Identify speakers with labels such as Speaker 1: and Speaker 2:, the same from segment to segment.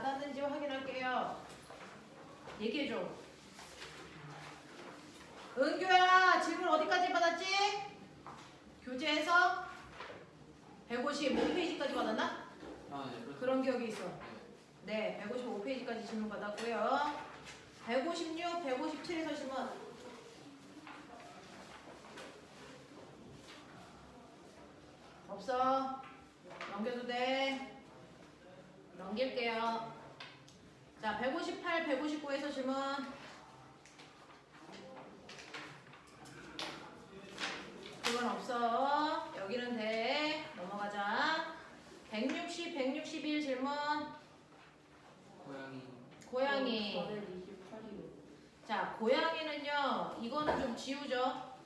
Speaker 1: 받았는지 확인할게요. 얘기해줘. 은규야, 질문 어디까지 받았지? 교재에서 155페이지까지 받았나?
Speaker 2: 아, 네, 그렇죠.
Speaker 1: 그런 기억이 있어. 네, 155페이지까지 질문 받았고요. 156, 157에서 질문. 없어. 넘겨도 돼. 넘길게요. 자, 158, 159에서 질문. 그건 없어. 여기는 돼. 넘어가자. 160, 161 질문.
Speaker 2: 고양이.
Speaker 1: 고양이.
Speaker 3: 428이요.
Speaker 1: 자, 고양이는요. 이거는 좀 지우죠.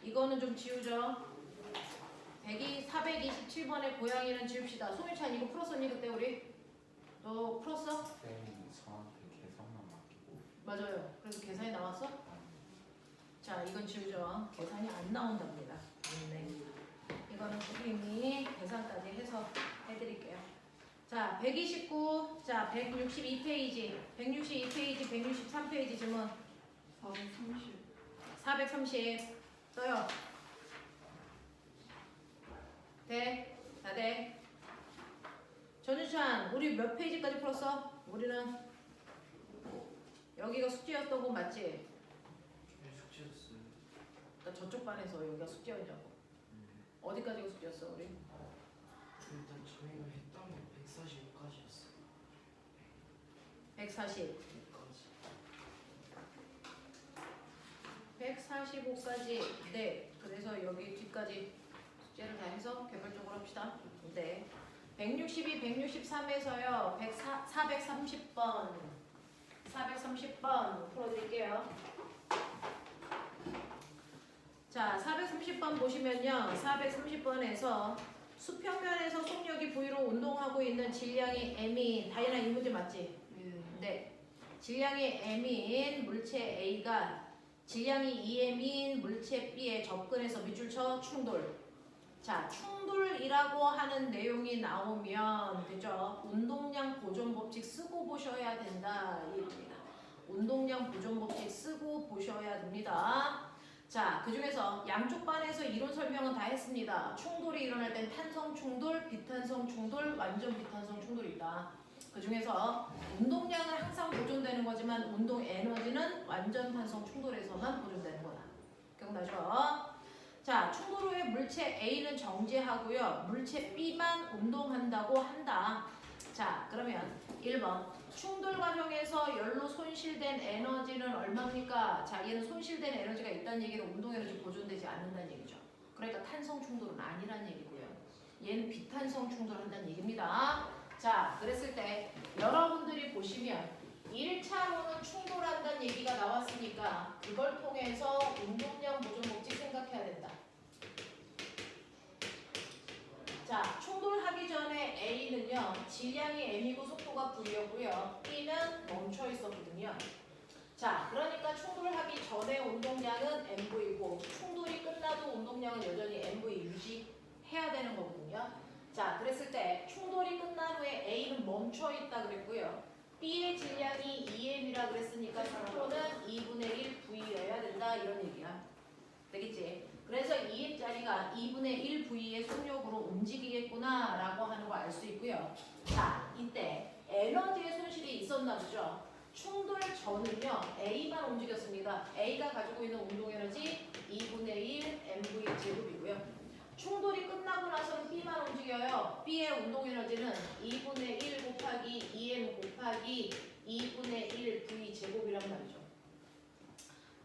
Speaker 1: 이거는 좀 지우죠. 427번의 고양이는 지웁시다. 소유찬 이거 풀었었니 그때 우리? 너 풀었어?
Speaker 4: 쌤이 저한테 계산만 맡기고
Speaker 1: 맞아요. 그래서 계산이 나왔어? 자, 이건 지우죠. 계산이 안 나온답니다. 네. 이거는 선생님이 계산까지 해서 해드릴게요. 자, 129, 자, 162페이지, 162페이지, 163페이지 질문.
Speaker 3: 430.
Speaker 1: 430 써요. 돼? 다 돼? 전유찬, 우리 몇 페이지까지 풀었어? 우리는 여기가 숙제였던 거 맞지?
Speaker 2: 네, 숙제였어요.
Speaker 1: 나 저쪽 반에서 여기가 숙제였냐고. 어디까지가 숙제였어 우리?
Speaker 2: 일단 저희가 했던 게 145까지였어요.
Speaker 1: 140,
Speaker 2: 100까지.
Speaker 1: 145까지. 네. 그래서 여기 뒤까지 숙제를 다 해서 개별적으로 합시다. 네. 162, 163에서요. 430번. 430번 풀어드릴게요. 자, 430번 보시면요. 430번에서 수평면에서 속력이 V로 운동하고 있는 질량이 M이 다이나 이 문제 맞지?
Speaker 3: 네.
Speaker 1: 네. 질량이 M인 물체 A가 질량이 2M인 물체 B에 접근해서 밑줄 쳐 충돌. 자, 충돌이라고 하는 내용이 나오면 되죠. 운동량 보존 법칙 쓰고 보셔야 된다. 이 얘기입니다. 운동량 보존 법칙 쓰고 보셔야 됩니다. 자, 그 중에서 양쪽 반에서 이론 설명은 다 했습니다. 충돌이 일어날 땐 탄성 충돌, 비탄성 충돌, 완전 비탄성 충돌이 있다. 그 중에서 운동량은 항상 보존되는 거지만 운동 에너지는 완전 탄성 충돌에서만 보존되는 거다. 기억나죠? 자, 충돌 후에 물체 A는 정지하고요. 물체 B만 운동한다고 한다. 자, 그러면 1번. 충돌 과정에서 열로 손실된 에너지는 얼마입니까? 자, 얘는 손실된 에너지가 있다는 얘기는 운동 에너지 보존되지 않는다는 얘기죠. 그러니까 탄성 충돌은 아니라는 얘기고요. 얘는 비탄성 충돌을 한다는 얘기입니다. 자, 그랬을 때 여러분들이 보시면 1차로는 충돌한다는 얘기가 나왔으니까 그걸 통해서 운동량 보존 법칙 생각해야 된다. 자, 충돌하기 전에 A는요, 질량이 M이고 속도가 V였고요. B는 멈춰 있었거든요. 자, 그러니까 충돌하기 전에 운동량은 MV고 충돌이 끝나도 운동량은 여전히 MV 유지해야 되는 거거든요. 자, 그랬을 때 충돌이 끝난 후에 A는 멈춰 있다 그랬고요. B의 질량이 2M이라 그랬으니까 속도는 2분의 1 V여야 된다 이런 얘기야. 되겠지? 그래서 2M짜리가 2분의 1 V의 속력으로 움직이겠구나 라고 하는 거 알 수 있고요. 자, 이때 에너지의 손실이 있었나 보죠. 충돌 전은요, A만 움직였습니다. A가 가지고 있는 운동 에너지 2분의 1 MV 제곱이고요. 충돌이 끝나고 나서는 B만 움직여요. B의 운동 에너지는 2분의 1 곱하기 2M 곱하기 2분의 1 V 제곱이란 말이죠.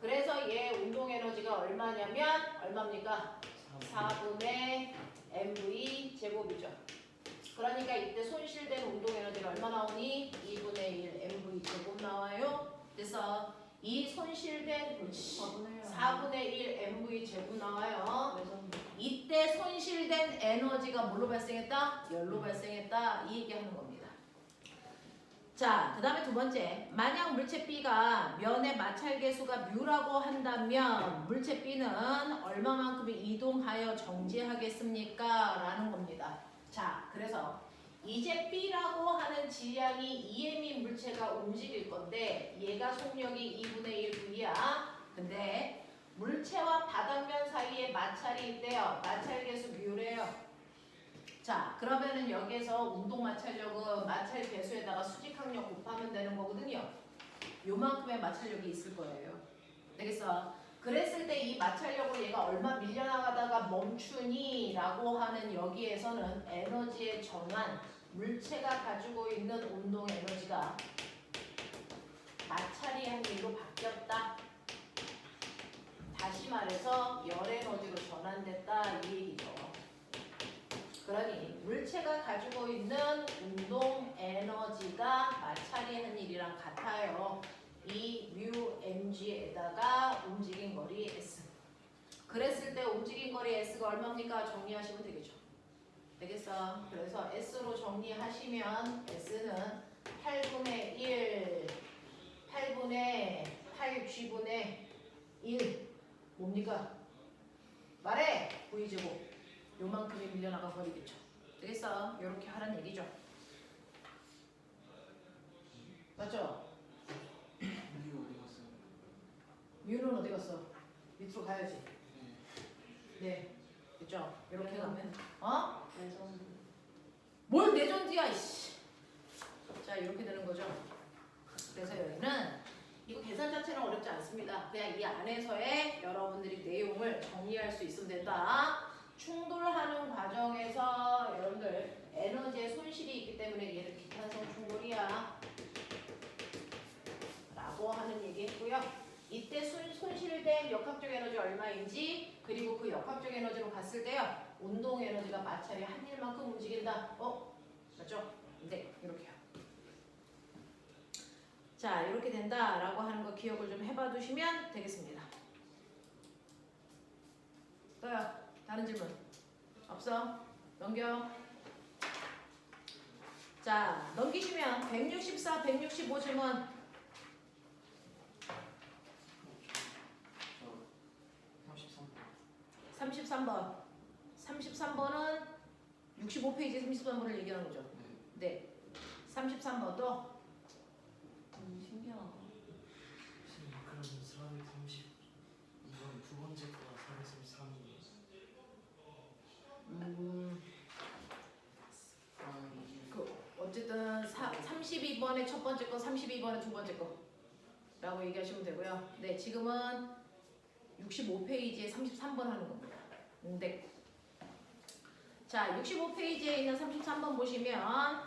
Speaker 1: 그래서 얘 운동 에너지가 얼마냐면 얼마입니까? 4분의 MV 제곱이죠. 그러니까 이때 손실된 운동 에너지가 얼마 나오니? 2분의 1 MV 제곱 나와요. 그래서 이 손실된 4분의 1 MV 제곱 나와요. 이때 손실된 에너지가 뭘로 발생했다? 열로 발생했다. 이 얘기하는 겁니다. 자, 그 다음에 두 번째. 만약 물체 B가 면의 마찰 계수가 뮤라고 한다면 물체 B는 얼마만큼 이동하여 정지하겠습니까? 라는 겁니다. 자, 그래서 이제 B라고 하는 질량이 EM인 물체가 움직일 건데 얘가 속력이 2분의 1V야. 근데 물체와 바닥면 사이에 마찰이 있대요. 마찰 계수 뮤래요. 자, 그러면은 여기에서 운동 마찰력은 마찰 계수에다가 수직항력 곱하면 되는 거거든요. 요만큼의 마찰력이 있을 거예요. 되겠어? 그랬을 때 이 마찰력을 얘가 얼마 밀려나가다가 멈추니? 라고 하는 여기에서는 에너지의 전환, 물체가 가지고 있는 운동 에너지가 마찰이 한 일로 바뀌었다. 다시 말해서 열 에너지로 전환됐다 이 얘기죠. 그러니 물체가 가지고 있는 운동 에너지가 마찰이 한 일이랑 같아요. 이 뮤 mg에다가 움직인 거리 s. 그랬을 때 움직인 거리 s가 얼마입니까? 정리하시면 되겠죠. 되겠어? 그래서 s로 정리하시면 s는 8분의 1, 8분의 8g분의 1 뭡니까? 말해! V제곱. 요만큼이 밀려나가 버리겠죠. 되겠어? 요렇게 하라는 얘기죠. 맞죠?
Speaker 2: 뮤 어디 갔어요?
Speaker 1: 뮤는 어디 갔어? 밑으로 가야지.
Speaker 2: 네.
Speaker 1: 네. 됐죠? 요렇게 가면 어?
Speaker 3: 레전드.
Speaker 1: 뭘 내전지야 이씨. 자 이렇게 되는 거죠. 그래서 여기는 이거 계산 자체는 어렵지 않습니다. 그냥 이 안에서의 여러분들이 내용을 정리할 수 있으면 된다. 충돌하는 과정에서 여러분들 에너지의 손실이 있기 때문에 얘는 기탄성 충돌이야 라고 하는 얘기 했고요. 이때 손실된 역학적 에너지 얼마인지 그리고 그 역학적 에너지로 갔을 때요. 운동 에너지가 마찰이 한 일만큼 움직인다. 맞죠? 네, 이렇게요. 자, 이렇게 된다라고 하는 거 기억을 좀 해봐 두시면 되겠습니다. 또요. 다른 질문 없어? 넘겨. 자, 넘기시면 164, 165 질문.
Speaker 2: 저 33번.
Speaker 1: 33번은 65페이지 33번을 얘기하는 거죠. 네. 33번도
Speaker 3: 신기하다.
Speaker 2: 선생님 그럼 432번 두 번째 거가 433이에요.
Speaker 1: 어쨌든 32번의 첫 번째 거, 32번의 두 번째 거라고 얘기하시면 되고요. 네, 지금은 65페이지에 33번 하는 겁니다. 네. 자, 65페이지에 있는 33번 보시면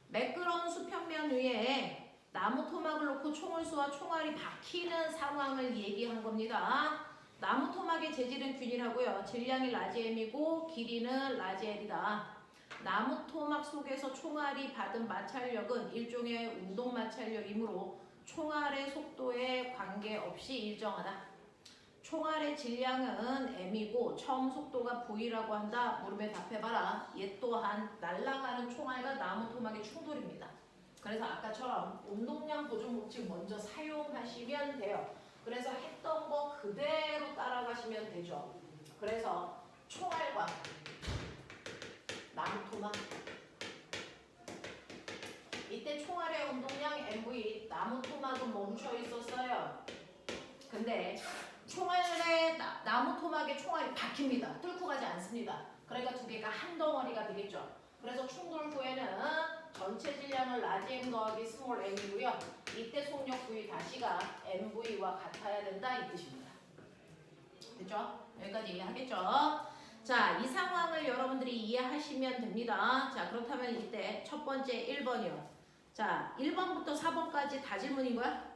Speaker 1: 매끄러운 수평면 위에 나무 토막을 놓고 총을 쏘아 총알이 박히는 상황을 얘기한 겁니다. 나무 토막의 재질은 균일하고요. 질량이 라지 m이고 길이는 라지 l이다. 나무 토막 속에서 총알이 받은 마찰력은 일종의 운동 마찰력이므로 총알의 속도에 관계없이 일정하다. 총알의 질량은 m이고 처음 속도가 v라고 한다. 물음에 답해봐라. 얘 또한 날아가는 총알과 나무 토막의 충돌입니다. 그래서 아까처럼 운동량 보존 법칙 먼저 사용하시면 돼요. 그래서 했던 거 그대로 따라가시면 되죠. 그래서 총알과 나무 토막 이때 총알의 운동량 mv, 나무 토막은 멈춰 있었어요. 근데 총알의 나무 토막에 총알이 박힙니다. 뚫고 가지 않습니다. 그러니까 두 개가 한 덩어리가 되겠죠. 그래서 충돌 후에는 전체 질량은 라지 m 더하기 스몰 m이고요. 이때 속력 v 다시가 mv와 같아야 된다 이 뜻입니다. 됐죠? 여기까지 이해하겠죠? 자, 이 상황을 여러분들이 이해하시면 됩니다. 자, 그렇다면 이때 첫 번째 1번이요. 자, 1번부터 4번까지 다 질문인 거야?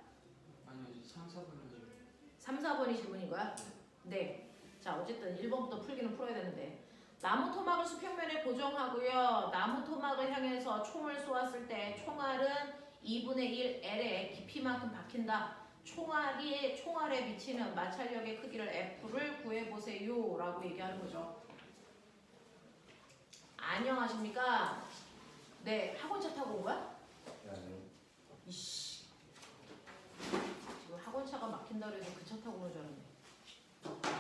Speaker 2: 아니요, 3, 4번까지.
Speaker 1: 3, 4번이 질문인 거야? 네. 자, 어쨌든 1번부터 풀기는 풀어야 되는데 나무 토막을 수평면에 고정하고요. 나무 토막을 향해서 총을 쏘았을 때 총알은 2분의 1 L의 깊이만큼 박힌다. 총알에 미치는 마찰력의 크기를 F를 구해보세요 라고 얘기하는 거죠. 안녕하십니까? 네, 학원차 타고 온 거야?
Speaker 4: 네.
Speaker 1: 이씨. 지금 학원차가 막힌다 그래서 그 차 타고 오는 줄 알았네.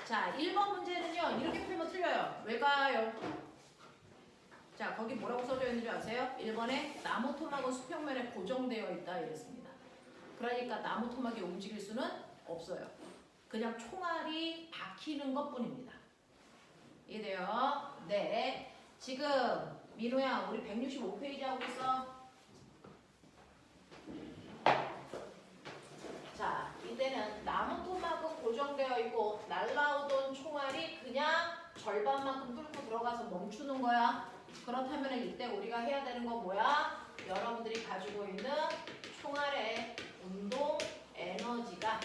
Speaker 1: 자, 1번 문제는요. 이렇게 풀면 틀려요. 왜가요? 자, 거기 뭐라고 써져 있는 줄 아세요? 1번에 나무 토막은 수평면에 고정되어 있다 이랬습니다. 그러니까 나무 토막이 움직일 수는 없어요. 그냥 총알이 박히는 것뿐입니다. 이해돼요? 네. 지금 민호야, 우리 165페이지 하고 있어. 자, 이때는 나무 토막은 고정되어 있고 날라오던 총알이 그냥 절반만큼 뚫고 들어가서 멈추는 거야. 그렇다면 이때 우리가 해야 되는 거 뭐야? 여러분들이 가지고 있는 총알의 운동 에너지가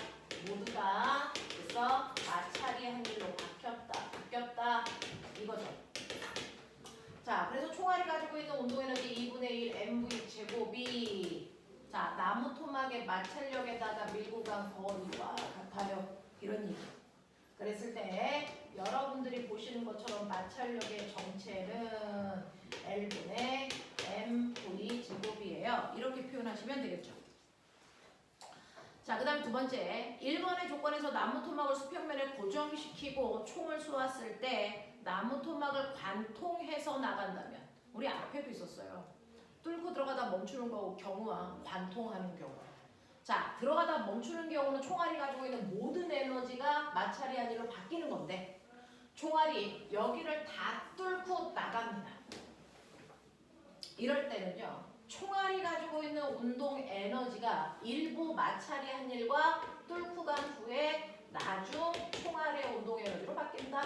Speaker 1: 모두 다 그래서 마찰이 한 일로 바뀌었다 이거죠. 자, 그래서 총알이 가지고 있는 운동 에너지 2분의 1 mv 제곱이 자, 나무 토막의 마찰력에다가 밀고 간 거리와 같아요. 이런 얘기. 그랬을 때 여러분들이 보시는 것처럼 마찰력의 정체는 L분의 mv 제곱이에요. 이렇게 표현하시면 되겠죠. 자, 그 다음 두 번째. 1번의 조건에서 나무 토막을 수평면에 고정시키고 총을 쏘았을 때 나무 토막을 관통해서 나간다면 우리 앞에도 있었어요. 뚫고 들어가다 멈추는 경우와 관통하는 경우. 자, 들어가다 멈추는 경우는 총알이 가지고 있는 모든 에너지가 마찰이 아니라 바뀌는 건데 총알이 여기를 다 뚫고 나갑니다. 이럴 때는요. 총알이 가지고 있는 운동 에너지가 일부 마찰이 한 일과 뚫고 간 후에 나중 총알의 운동 에너지로 바뀐다.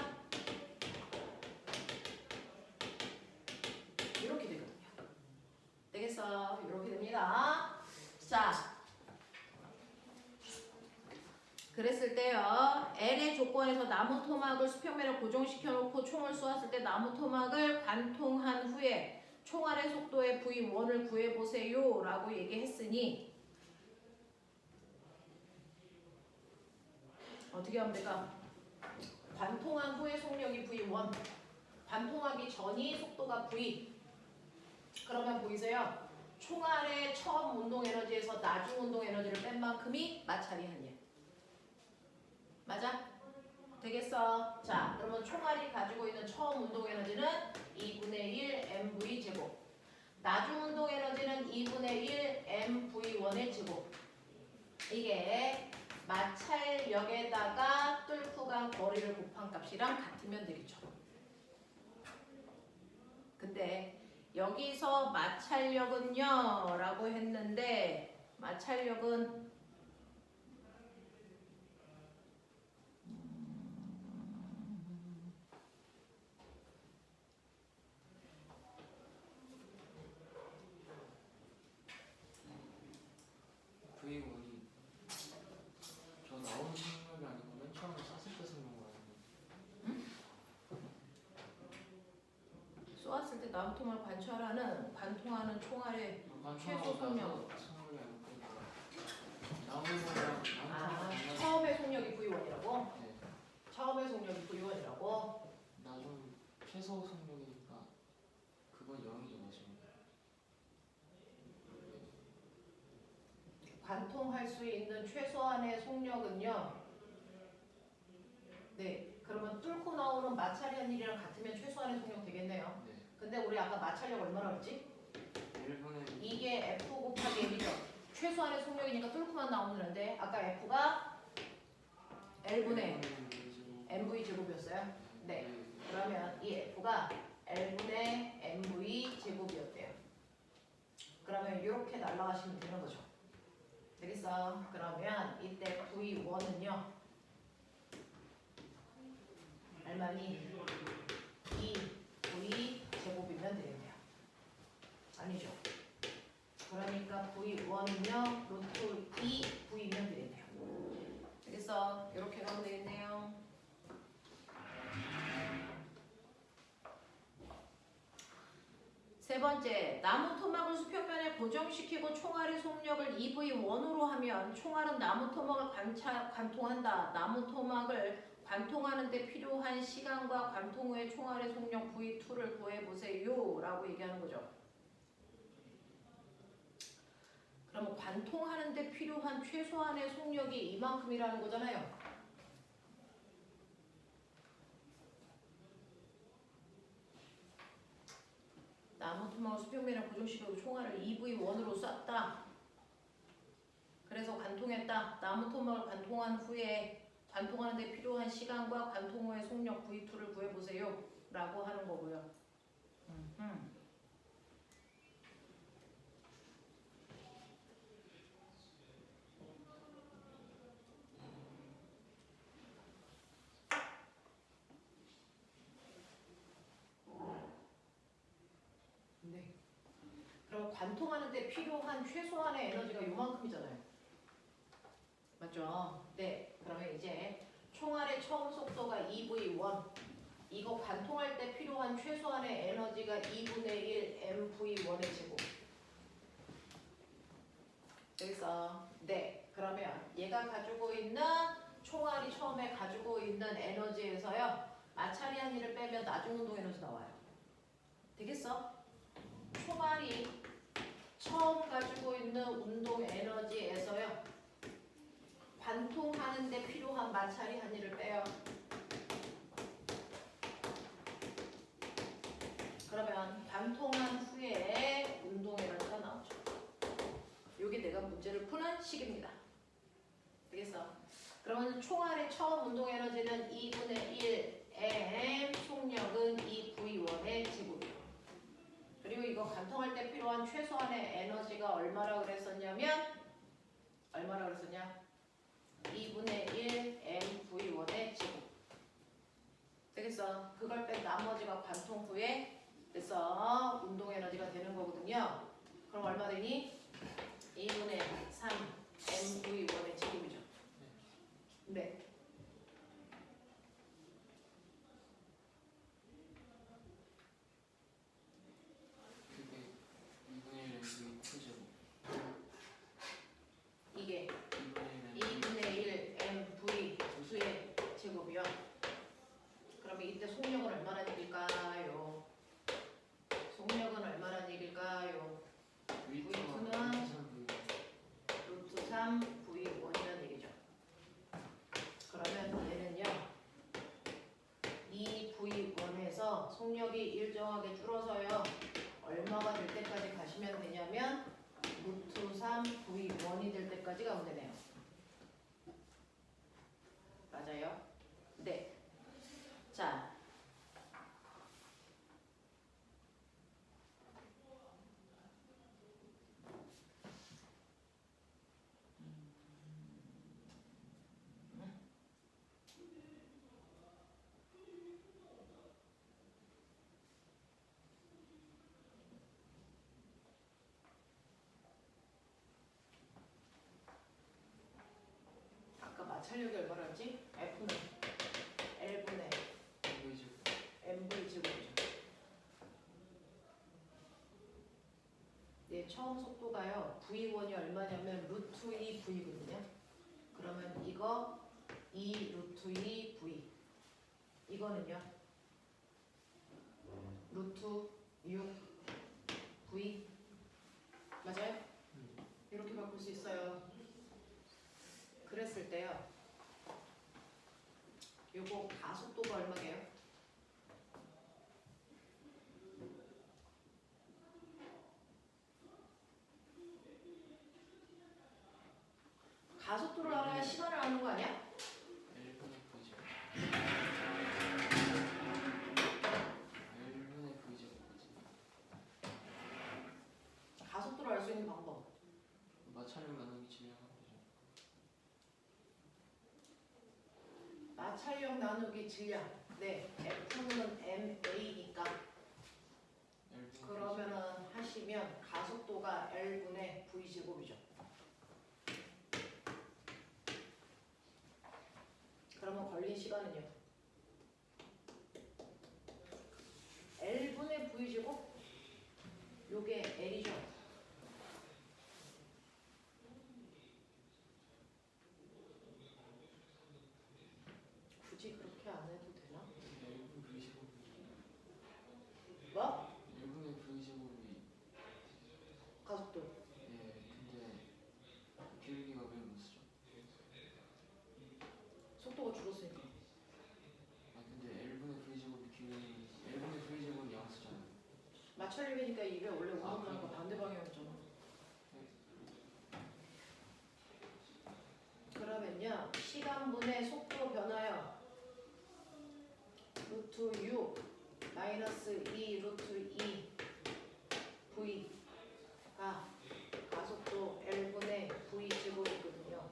Speaker 1: 이렇게 되거든요. 되겠어? 이렇게 됩니다. 자, 그랬을 때요. L의 조건에서 나무 토막을 수평면에 고정시켜 놓고 총을 쏘았을 때 나무 토막을 관통한 후에 총알의 속도의 V1을 구해보세요 라고 얘기했으니 어떻게 하면 될까? 관통한 후의 속력이 V1 관통하기 전이 속도가 V 그러면 보이세요? 총알의 처음 운동 에너지에서 나중 운동 에너지를 뺀 만큼이 마찰이 한 일. 맞아? 되겠어? 자, 그러면 총알이 가지고 있는 처음 운동 에너지는 2분의 1 mv 제곱. 나중 운동 에너지는 2분의 1 mv1의 제곱. 이게 마찰력에다가 뚫고 간 거리를 곱한 값이랑 같으면 되겠죠. 근데 여기서 마찰력은요 라고 했는데 마찰력은
Speaker 2: V1이 저 나오는 생각이 아니고 맨 처음에 쐈을 때 쓰는 거예요.
Speaker 1: 쏘았을 때 나무 토막을 관통하는 총알의 최소 속력. 처음의 속력이 V1이라고?
Speaker 2: 네.
Speaker 1: 처음의 속력이 V1이라고?
Speaker 2: 나중 최소 속력이니까 그건 0이죠 지금.
Speaker 1: 관통할 수 있는 최소한의 속력은요. 네, 그러면 뚫고 나오는 마찰이 한 일이랑 같으면 최소한의 속력 되겠네요.
Speaker 2: 네.
Speaker 1: 근데 우리 아까 마찰력 얼마나 했지?
Speaker 2: 1분의
Speaker 1: 이게 F 곱하기 1이죠. 최소한의 속력이니까 뚫고만 나오면 되는데 아까 F가 L분의 mv 제곱이었어요. 네. 그러면 이 F가 L분의 mv 제곱이었대요. 그러면 이렇게 날아가시면 되는 거죠. 되겠어? 그러면 이때 V1은요. 얼마니? 2V 제곱이면 되겠네요. 아니죠. 그러니까 V1은요. 루트 2V면 되겠네요. 되겠어? 이렇게 가면 되겠네요. 세 번째, 나무 토막을 수평면에 고정시키고 총알의 속력을 2V1으로 하면 총알은 나무 토막을 관통한다. 나무 토막을 관통하는 데 필요한 시간과 관통 후의 총알의 속력 V2를 구해보세요 라고 얘기하는 거죠. 그러면 관통하는 데 필요한 최소한의 속력이 이만큼이라는 거잖아요. 나무토막을 수평면에 고정시켜서 총알을 EV1으로 쐈다. 그래서 관통했다. 나무토막을 관통한 후에 관통하는 데 필요한 시간과 관통 후의 속력 V2를 구해보세요 라고 하는 거고요. 네. 그럼 관통하는 데 필요한 최소한의 에너지가 요만큼이잖아요. 맞죠? 네. 그러면 이제 총알의 처음 속도가 EV1. 이거 관통할 때 필요한 최소한의 에너지가 2분의 1 mv1의 제곱. 여기서 네. 그러면 얘가 가지고 있는 총알이 처음에 가지고 있는 에너지에서요. 마찰이 한 1을 빼면 나중 운동 에너지 나와요. 되겠어? 총알이 처음 가지고 있는 운동 에너지에서요. 관통하는 데 필요한 마찰이 한 1을 빼요. 그러면 관통한 후에 운동 에너지가 나오죠. 이게 내가 문제를 푸는 식입니다. 되겠어? 그러면 총알의 처음 운동 에너지는 2분의 1 m, 속력은 2v1의 제곱이요. 그리고 이거 관통할 때 필요한 최소한의 에너지가 얼마라 그랬었냐면 얼마라 그랬었냐? 2분의 1 mv1의 제곱. 되겠어? 그걸 뺀 나머지가 관통 후에 그래서 운동 에너지가 되는 거거든요. 그럼 얼마 되니? 2분의 3 mv1의 제곱이죠. 네.
Speaker 2: 그게 2분의 1 mv 제곱.
Speaker 1: 이게
Speaker 2: 2분의 1
Speaker 1: 2분의 1 mv2의 제곱이요. 그러면 이때 속력은 얼마나 얘기일까요? 속력은 얼마나 얘기일까요? V2는 루트 3 V1이라는 얘기죠. 그러면 얘는요. 이 V1에서 속력이 일정하게 줄어서요. 얼마가 될 때까지 가시면 되냐면 루트 3 V1이 될 때까지 가면 되네요. 맞아요? 네. 자. 아까 마찰력이 얼마였지? F는 L분의
Speaker 2: mv 제곱.
Speaker 1: mv 제곱이죠. 네, 처음 속도가요. V1이 얼마냐면 루트 2 V거든요. 그러면 이거 2 루트 2 V. 이거는요. 루트 6 V. 맞아요? 이렇게 바꿀 수 있어요. 그랬을 때요. 요거 가속도가 얼마게요? 가속도를 알아야 시간을 아는 거 아니야?
Speaker 2: 1분의 v 제곱. 1분의 v 제곱이지.
Speaker 1: 가속도를 알 수 있는 방법.
Speaker 2: 마찰력 나누기 질량하면 되죠.
Speaker 1: 마찰력 나누기 질량. 네, F는 ma니까. 그러면은 하시면 가속도가 L분의 V 제곱이죠. 그러면 걸린 시간은요? L분의 V 제곱? 요게 L이죠. 굳이 그렇게 안 해도 되나?
Speaker 2: 1분 v 제곱이.
Speaker 1: 뭐?
Speaker 2: 1분의 v 제곱이.
Speaker 1: 가속도.
Speaker 2: 예, 근데 기울기가 왜 못 쓰죠?
Speaker 1: 속도가 줄었으니까.
Speaker 2: 아 근데 1분의 v 제곱이 기울기 1분의 v 제곱이 0 쓰잖아요.
Speaker 1: 마찰력이니까 이게 원래 운동량과 반대 방향이잖아. 그러면요 시간분의 속도 변화요 루트 6 마이너스 2 루트 2 V가 가속도 L분의 V 제곱이거든요.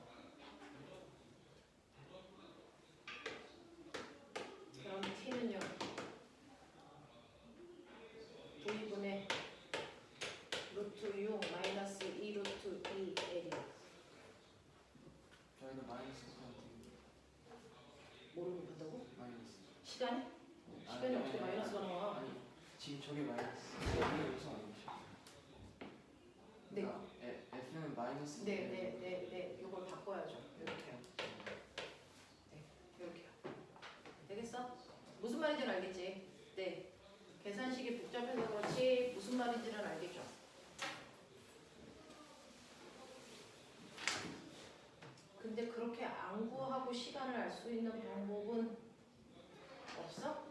Speaker 1: 그럼 T는요 V분의 루트 6 마이너스 2 루트 2 L이요.
Speaker 2: 저희는 마이너스 포인트
Speaker 1: 뭐를 곱한다고?
Speaker 2: 마이너스.
Speaker 1: 시간이? 시간이 어떻게 마이너스가 나와?
Speaker 2: 아니 지금 저게 마이너스. 여기 요소 아니죠?
Speaker 1: 네.
Speaker 2: 그러니까 F는 마이너스.
Speaker 1: 네. 이걸 바꿔야죠. 이렇게요. 네, 이렇게요. 되겠어? 무슨 말인지는 알겠지? 네. 계산식이 복잡해서 그렇지 무슨 말인지는 알겠죠? 근데 그렇게 안 구하고 시간을 알 수 있는 방법은 없어?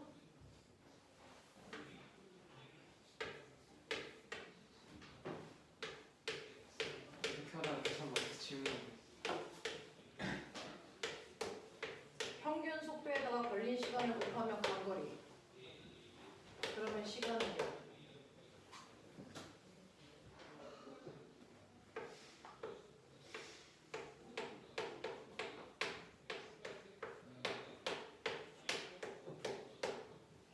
Speaker 2: 이렇게 하다가 참 멋있어 질문.
Speaker 1: 평균 속도에다가 걸린 시간을 곱하면 간거리. 그러면 시간은요?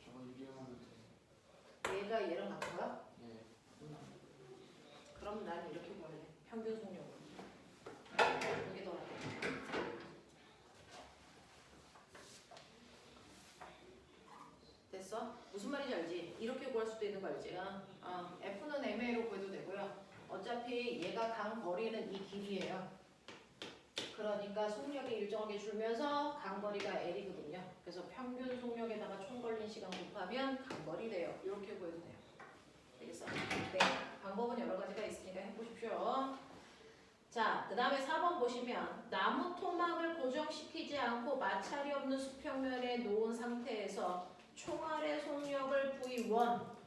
Speaker 2: 저거 유리하면 돼.
Speaker 1: 얘가 얘랑 같은 거야?
Speaker 2: 예.
Speaker 1: 그럼 난 이렇게 구할래. 평균 속력으로. 이게 더 낫겠다. 됐어? 무슨 말인지 알지? 이렇게 구할 수도 있는 거 알지? F는 MA로 구해도 되고요. 어차피 얘가 간 거리는 이 길이에요. 그러니까 속력이 일정하게 줄면서 간 거리가 L이거든요. 그래서 평균 속력에다가 총 걸린 시간 곱하면 간 거리 돼요. 이렇게 구해도 돼요. 알겠어? 네. 방법은 여러 가지가 있으니까 해보십시오. 자, 그 다음에 4번 보시면 나무 토막을 고정시키지 않고 마찰이 없는 수평면에 놓은 상태에서 총알의 속력을 V1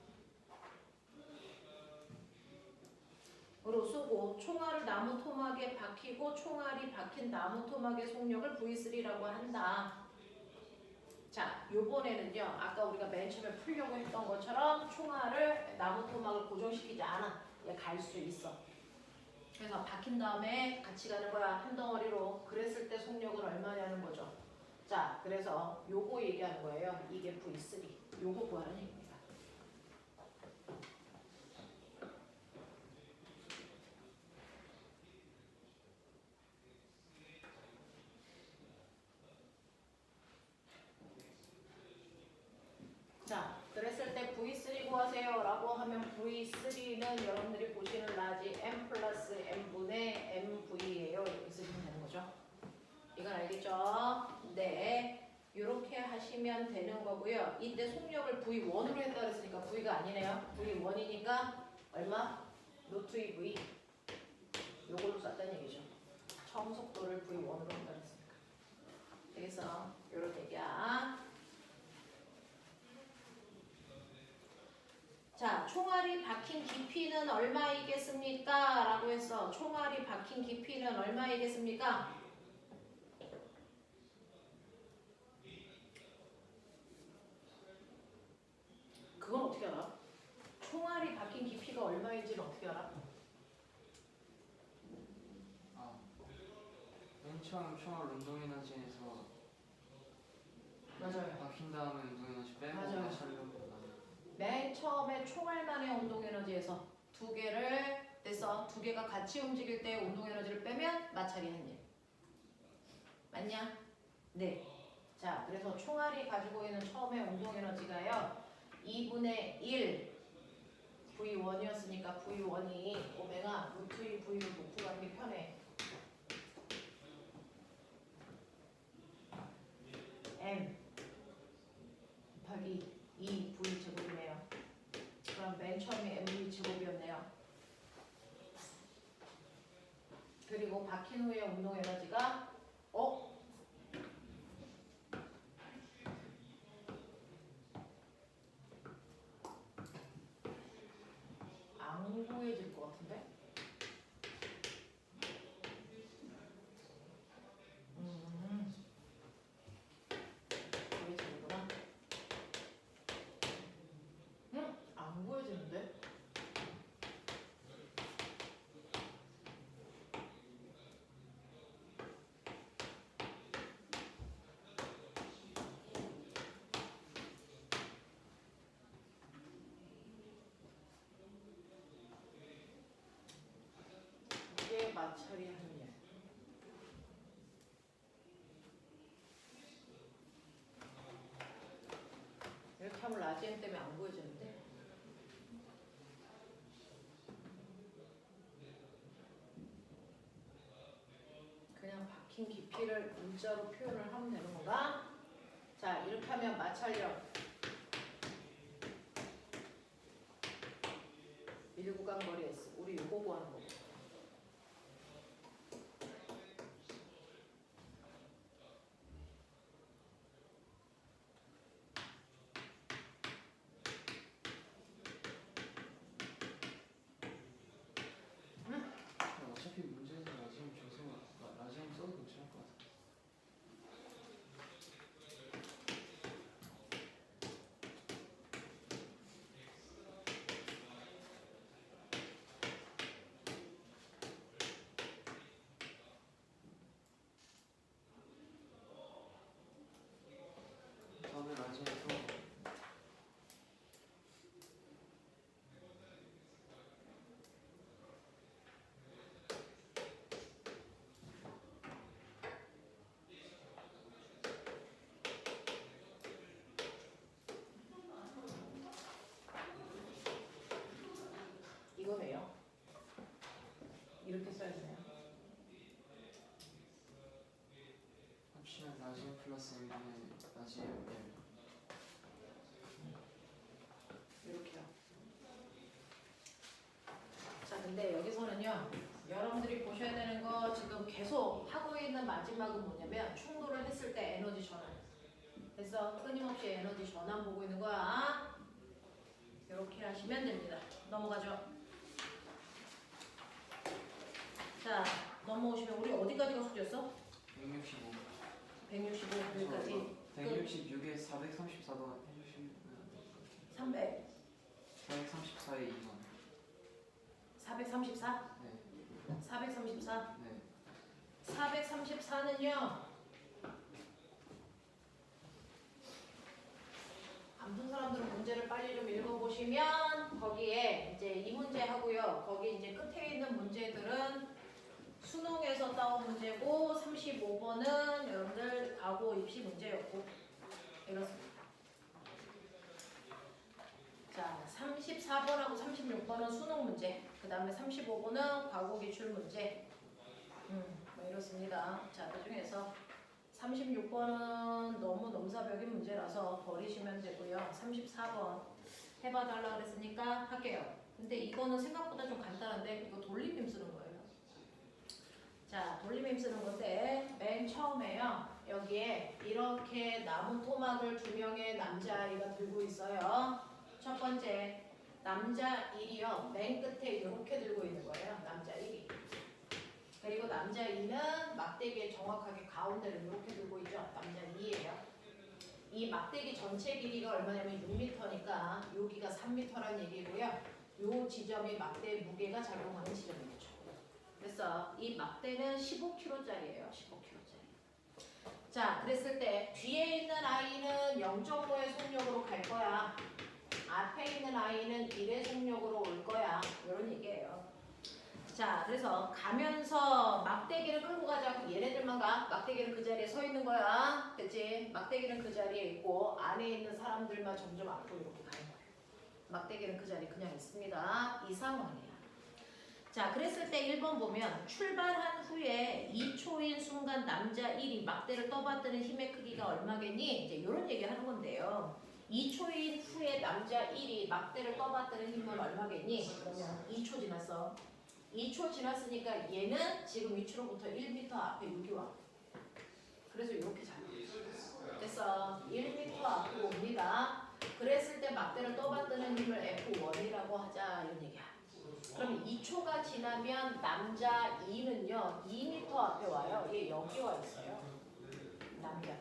Speaker 1: 으로 쓰고 총알을 나무 토막에 박히고 총알이 박힌 나무 토막의 속력을 V3라고 한다. 자, 요번에는요. 아까 우리가 맨 처음에 풀려고 했던 것처럼 총알을 나무 토막을 고정시키지 않아. 얘 갈 수 있어. 그래서 박힌 다음에 같이 가는 거야. 한 덩어리로. 그랬을 때 속력은 얼마냐는 거죠. 자, 그래서 요거 얘기하는 거예요. 이게 V3. 요거 구하는 얘기입니다. 자, 그랬을 때 V3 구하세요 라고 하면 V3는 여러분들이 보시는 라지 M 플러스 M분의 MV예요. 이렇게 쓰시면 되는 거죠. 이건 알겠죠? 네. 이렇게 하시면 되는 거고요. 이때 속력을 V1으로 했다 그랬으니까 V가 아니네요. V1이니까 얼마? 루트 2V. 요걸로 썼다는 얘기죠. 처음 속도를 V1으로 한다 그랬으니까. 되겠어? 요런 얘기야. 자, 총알이 박힌 깊이는 얼마이겠습니까? 라고 해서 총알이 박힌 깊이는 얼마이겠습니까? 그건 어떻게 알아? 총알이 박힌 깊이가 얼마인지는 어떻게 알아?
Speaker 2: 맨 처음 총알 운동에너지에서
Speaker 1: 맞아요.
Speaker 2: 박힌 다음에 운동에너지 빼고
Speaker 1: 맞아요.
Speaker 2: 마찰력으로
Speaker 1: 맨 처음에 총알만의 운동에너지에서 두 개를 떼서 두 개가 같이 움직일 때 운동에너지를 빼면 마찰이 한 일. 맞냐? 네. 자, 그래서 총알이 가지고 있는 처음에 운동에너지가요. 2분의 1 V1이었으니까 V1이 오메가 루트 2 V를 놓고 가는 게 편해. M 곱하기 2V 제곱이네요. 그럼 맨 처음에 MV 제곱이었네요. 그리고 박힌 후의 운동 에너지가 라지엠 때문에 안 보여지는데? 그냥 박힌 깊이를 문자로 표현을 하면 되는 건가? 자, 이렇게 하면 마찰력 1구간 거리 S. 우리 요거 구하는 거.
Speaker 2: 어차피 문제에서 라지움 줘서 라지움 써도 괜찮을 것 같아. 다음에 라지움 써.
Speaker 1: 이거네요. 이렇게 써야 되나요?
Speaker 2: 합치면 라지움 플러스 M분의 라지움 M.
Speaker 1: 이렇게요. 자, 근데 여기서는요, 여러분들이 보셔야 되는 거 지금 계속 하고 있는 마지막은 뭐냐면 충돌을 했을 때 에너지 전환. 그래서 끊임없이 에너지 전환 보고 있는 거야. 이렇게 하시면 됩니다. 넘어가죠. 자, 넘어오시면 우리 어디까지가 숙제였어?
Speaker 2: 165.
Speaker 1: 165 여기까지.
Speaker 2: 166에 434도 해주시면
Speaker 1: 300,
Speaker 2: 434에 2번.
Speaker 1: 434?
Speaker 2: 네.
Speaker 1: 434?
Speaker 2: 네.
Speaker 1: 434는요. 안 푼 사람들은 문제를 빨리 좀 읽어보시면 거기에 이제 이 문제 하고요. 거기 이제 끝에 있는 문제들은 수능에서 따온 문제고 35번은 여러분들 과고 입시 문제였고 이렇습니다. 자, 34번하고 36번은 수능 문제, 그 다음에 35번은 과거 기출 문제. 뭐 이렇습니다. 자, 그 중에서 36번은 너무 넘사벽인 문제라서 버리시면 되고요. 34번 해봐달라 그랬으니까 할게요. 근데 이거는 생각보다 좀 간단한데 이거 돌림힘 쓰는 거예요. 자, 돌림힘 쓰는 건데 맨 처음에요. 여기에 이렇게 나무 토막을 2명의 남자아이가 들고 있어요. 첫 번째 남자 1이요. 맨 끝에 이렇게 들고 있는 거예요. 남자 1이. 그리고 남자 2는 막대기에 정확하게 가운데를 이렇게 들고 있죠. 남자 2예요. 이 막대기 전체 길이가 얼마냐면 6m니까 여기가 3m란 얘기고요. 요 지점이 막대 무게가 작용하는 지점이죠. 그래서 이 막대는 15kg짜리예요. 15kg짜리. 자, 그랬을 때 뒤에 있는 아이는 0.5의 속력으로 갈 거야. 앞에 있는 아이는 1의 속력으로 올 거야. 이런 얘기예요. 자, 그래서 가면서 막대기를 끌고 가자고 얘네들만 가. 막대기는 그 자리에 서 있는 거야. 그치? 막대기는 그 자리에 있고 안에 있는 사람들만 점점 앞으로 이렇게 가는 거예요. 막대기는 그 자리에 그냥 있습니다. 이 상황이야. 자, 그랬을 때 1번 보면 출발한 후에 2초인 순간 남자 1이 막대를 떠받드는 힘의 크기가 얼마겠니? 이제 이런 얘기 하는 건데요. 2초인 후에 남자 1이 막대를 떠받드는 힘은 얼마겠니? 그러면 2초 지났어. 2초 지났으니까 얘는 지금 위치로부터 1m 앞에 여기 와. 그래서 이렇게 잡아. 됐어. 1m 앞으로 옵니다. 그랬을 때 막대를 떠받드는 힘을 F1이라고 하자 이런 얘기야. 그럼 2초가 지나면 남자 2는요 2m 앞에 와요. 얘 여기 와 있어요. 남자가.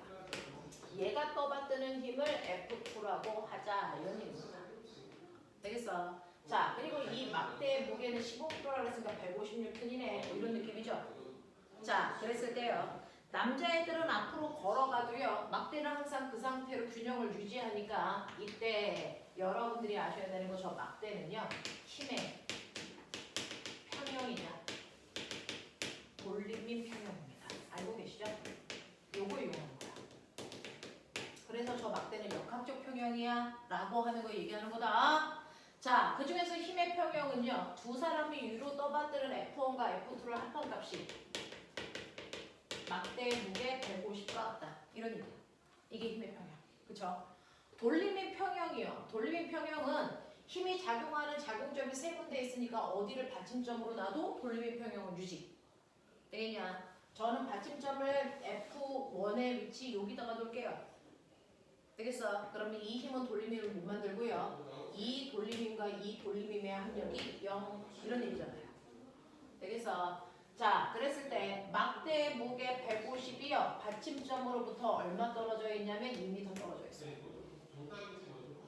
Speaker 1: 얘가 떠받드는 힘을 F2라고 하자 이런 얘기입니다. 되겠어? 자, 그리고 이 막대의 무게는 15kg라고 했으니까 156톤이네. 뭐 이런 느낌이죠? 자, 그랬을 때요. 남자애들은 앞으로 걸어가도요. 막대는 항상 그 상태로 균형을 유지하니까 이때 여러분들이 아셔야 되는 거 저 막대는요. 힘의 평형이냐 돌림인 평형입니다. 알고 계시죠? 요거 이용하는 거야. 그래서 저 막대는 역학적 평형이야 되겠냐? 라고 하는 거 얘기하는 거다. 자, 그 중에서 힘의 평형은요. 두 사람이 위로 떠받드는 F1과 F2를 합한 값이 막대의 무게 150과 같다. 이런 얘기야. 이게 힘의 평형. 그쵸? 돌림의 평형이요. 돌림의 평형은 힘이 작용하는 작용점이 세 군데 있으니까 어디를 받침점으로 놔도 돌림의 평형은 유지. 되겠냐? 저는 받침점을 F1의 위치 여기다가 놓을게요. 되겠어? 그러면 이 힘은 돌림힘을 못 만들고요. 이 돌림힘과 이 돌림힘의 합력이 0 이런 얘기잖아요. 되겠어? 자, 그랬을 때 막대의 무게 150이요. 받침점으로부터 얼마 떨어져 있냐면 2m 떨어져 있어요.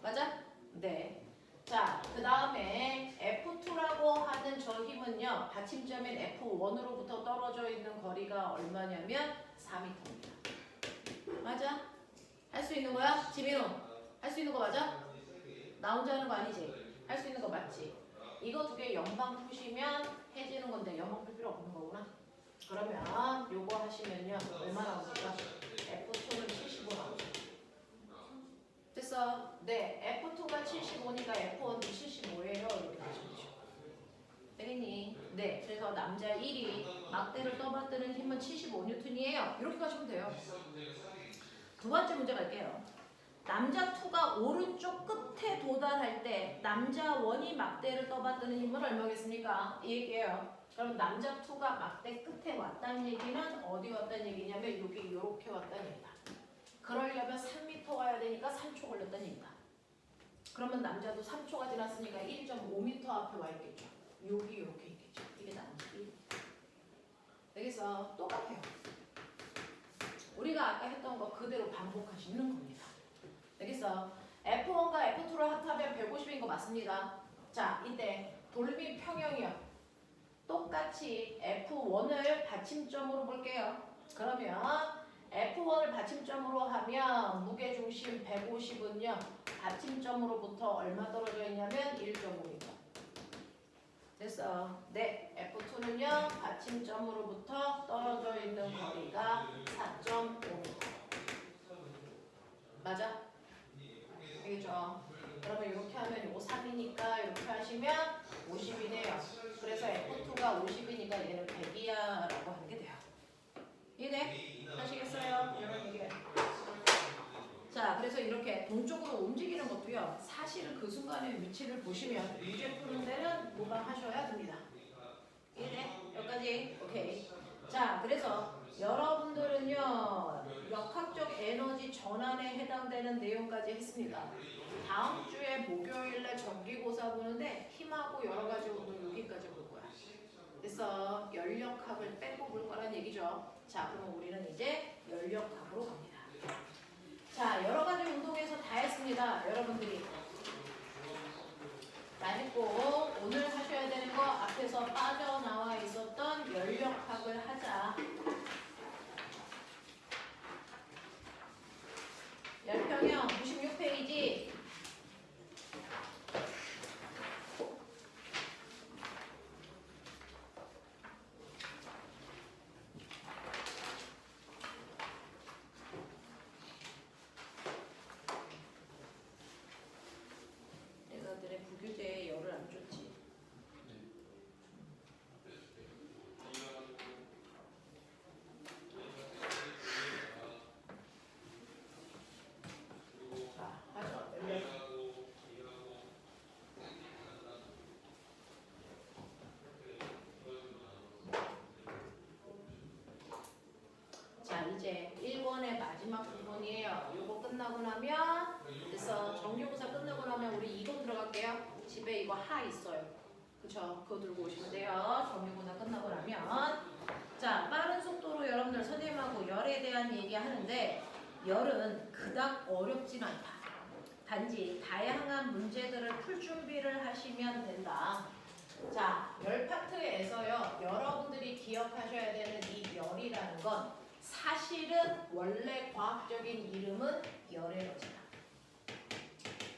Speaker 1: 맞아? 네. 자, 그 다음에 F2라고 하는 저 힘은요. 받침점인 F1으로부터 떨어져 있는 거리가 얼마냐면 4m입니다. 맞아? 할 수 있는 거야? 지민우, 할 수 있는 거 맞아? 나 혼자 하는 거 아니지? 할 수 있는 거 맞지? 이거 두 개 연방 푸시면 해지는 건데 연방 풀 필요 없는 거구나. 그러면 요거 하시면요. 얼마 나옵니까? F2는 75 나오죠. 됐어? 네, F2가 75니까 F1도 75예요. 이렇게 하시면 되죠. 되겠니? 네, 그래서 남자 1이 막대를 떠받드는 힘은 75N이에요. 이렇게 가시면 돼요. 두 번째 문제 갈게요. 남자 2가 오른쪽 끝에 도달할 때 남자 1이 막대를 떠받드는 힘은 얼마겠습니까? 이 얘기예요. 그럼 남자 2가 막대 끝에 왔다는 얘기는 어디 왔다는 얘기냐면 여기 이렇게 왔다는 얘기다. 그러려면 3m 와야 되니까 3초 걸렸다는 얘기다. 그러면 남자도 3초가 지났으니까 1.5m 앞에 와 있겠죠. 여기 이렇게 있겠죠. 이게 남자 1. 되겠어? 똑같아요. 우리가 아까 했던 거 그대로 반복하시는 겁니다. 되겠어? F1과 F2를 합하면 150인 거 맞습니다. 자, 이때 돌림 평형이요. 똑같이 F1을 받침점으로 볼게요. 그러면 F1을 받침점으로 하면 무게중심 150은요. 받침점으로부터 얼마 떨어져 있냐면 1.5m. 됐어. 네, F2는요. 받침점으로부터 떨어져 있는 거리가 4.5m. 맞아? 알겠죠? 그러면 이렇게 하면 요거 3이니까 이렇게 하시면 50이네요. 그래서 F2가 50이니까 얘는 100이야 라고 하는 게 돼요. 이해돼? 하시겠어요? 이런 얘기를. 자, 그래서 이렇게 동쪽으로 움직이는 것도요. 사실 그 순간의 위치를 보시면 문제 푸는 데는 모방하셔야 됩니다. 이해돼? 여기까지? 오케이. 자, 그래서 여러분들은요. 역학적 에너지 전환에 해당되는 내용까지 했습니다. 다음 주에 목요일날 정기고사 보는데 힘하고 여러 가지 운동 여기까지 볼 거야. 그래서 연력학을 빼고 볼 거란 얘기죠. 자, 그럼 우리는 이제 연력학으로 갑니다. 자, 여러 가지 운동에서 다 했습니다. 여러분들이 다 했고 오늘 하셔야 되는 거 앞에서 빠져나와 있었던 연력학을 하자. 열평형 96페이지. 얘네들의 부교재에 열을 안 줬지. 자, 하죠. 자, 이제 1번의 마지막 부분이에요. 요거 끝나고 나면 그래서 정규고사 끝나고 나면 우리 2번 들어갈게요. 집에 이거 하 있어요. 그쵸? 그거 들고 오시면 돼요. 정규고사 끝나고 나면. 자, 빠른 속도로 여러분들 선생님하고 열에 대한 얘기 하는데 열은 그닥 어렵진 않다. 단지 다양한 문제들을 풀 준비를 하시면 된다. 자, 열 파트에서요. 여러분들이 기억하셔야 되는 이 열이라는 건 사실은 원래 과학적인 이름은 열에너지다.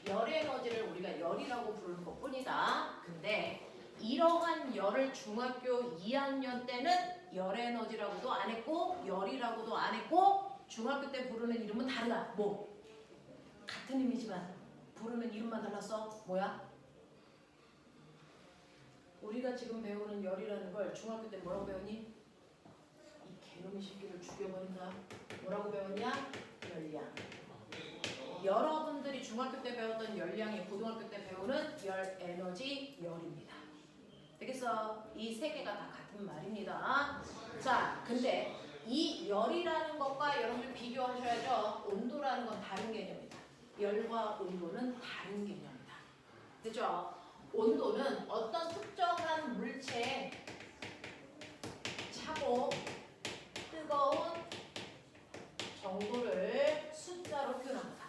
Speaker 1: 열에너지를 우리가 열이라고 부르는 것뿐이다. 근데 이러한 열을 중학교 2학년 때는 열에너지라고도 안 했고 열이라고도 안 했고 중학교 때 부르는 이름은 다르다. 뭐? 같은 의미지만 부르는 이름만 달랐어. 뭐야? 우리가 지금 배우는 열이라는 걸 중학교 때 뭐라고 배웠니? 이 개놈의 새끼를 죽여버린다. 뭐라고 배웠냐? 열량. 여러분들이 중학교 때 배웠던 열량이 고등학교 때 배우는 열 에너지 열입니다. 되겠어? 이 세 개가 다 같은 말입니다. 자, 근데 이 열이라는 것과 여러분들 비교하셔야죠. 온도라는 건 다른 개념이다. 열과 온도는 다른 개념이다. 그죠? 온도는 어떤 특정한 물체의 차고 뜨거운 정도를 숫자로 표현합니다.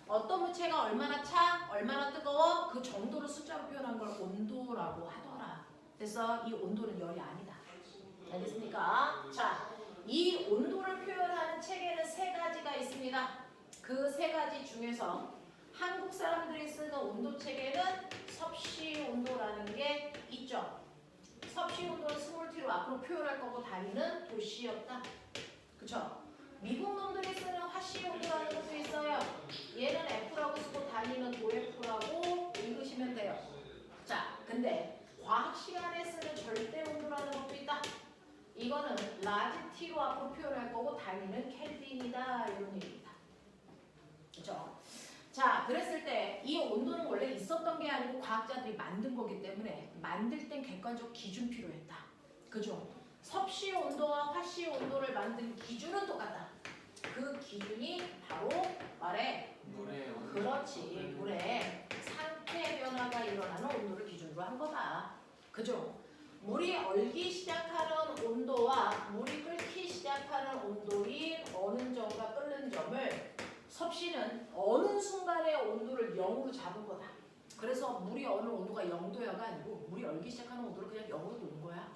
Speaker 1: 어떤 물체가 얼마나 차, 얼마나 뜨거워 그 정도를 숫자로 표현한 걸 온도라고 하더라. 그래서 이 온도는 열이 아니다. 알겠습니까? 자, 이 온도를 표현하는 체계는 세 가지가 있습니다. 그 세 가지 중에서 한국 사람들이 쓰는 온도 체계는 섭씨 온도라는 게 있죠. 섭씨 온도는 스몰 t로 앞으로 표현할 거고 단위는 도씨였다. 그쵸? 미국 놈들이 쓰는 화씨 온도라는 것도 있어요. 얘는 F라고 쓰고 단위는 도F라고 읽으시면 돼요. 자, 근데 과학 시간에 쓰는 절대 온도라는 것도 있다. 이거는 라지 T로 앞으로 표현할 거고 단위는 켈빈이다. 이런 얘기입니다. 그쵸? 자, 그랬을 때 이 온도는 원래 있었던 게 아니고 과학자들이 만든 거기 때문에 만들 땐 객관적 기준 필요했다. 그죠? 섭씨 온도와 화씨 온도를 만든 기준은 똑같다. 그 기준이 바로 말해.
Speaker 2: 물의 온도.
Speaker 1: 그렇지. 물의 상태 변화가 일어나는 온도를 기준으로 한 거다. 그죠? 물이 얼기 시작하는 온도와 물이 끓기 시작하는 온도인 어느 점과 끓는 점을 섭씨는 어느 순간의 온도를 0으로 잡은 거다. 그래서 물이 어느 온도가 0도야가 아니고 물이 얼기 시작하는 온도를 그냥 0으로 놓은 거야.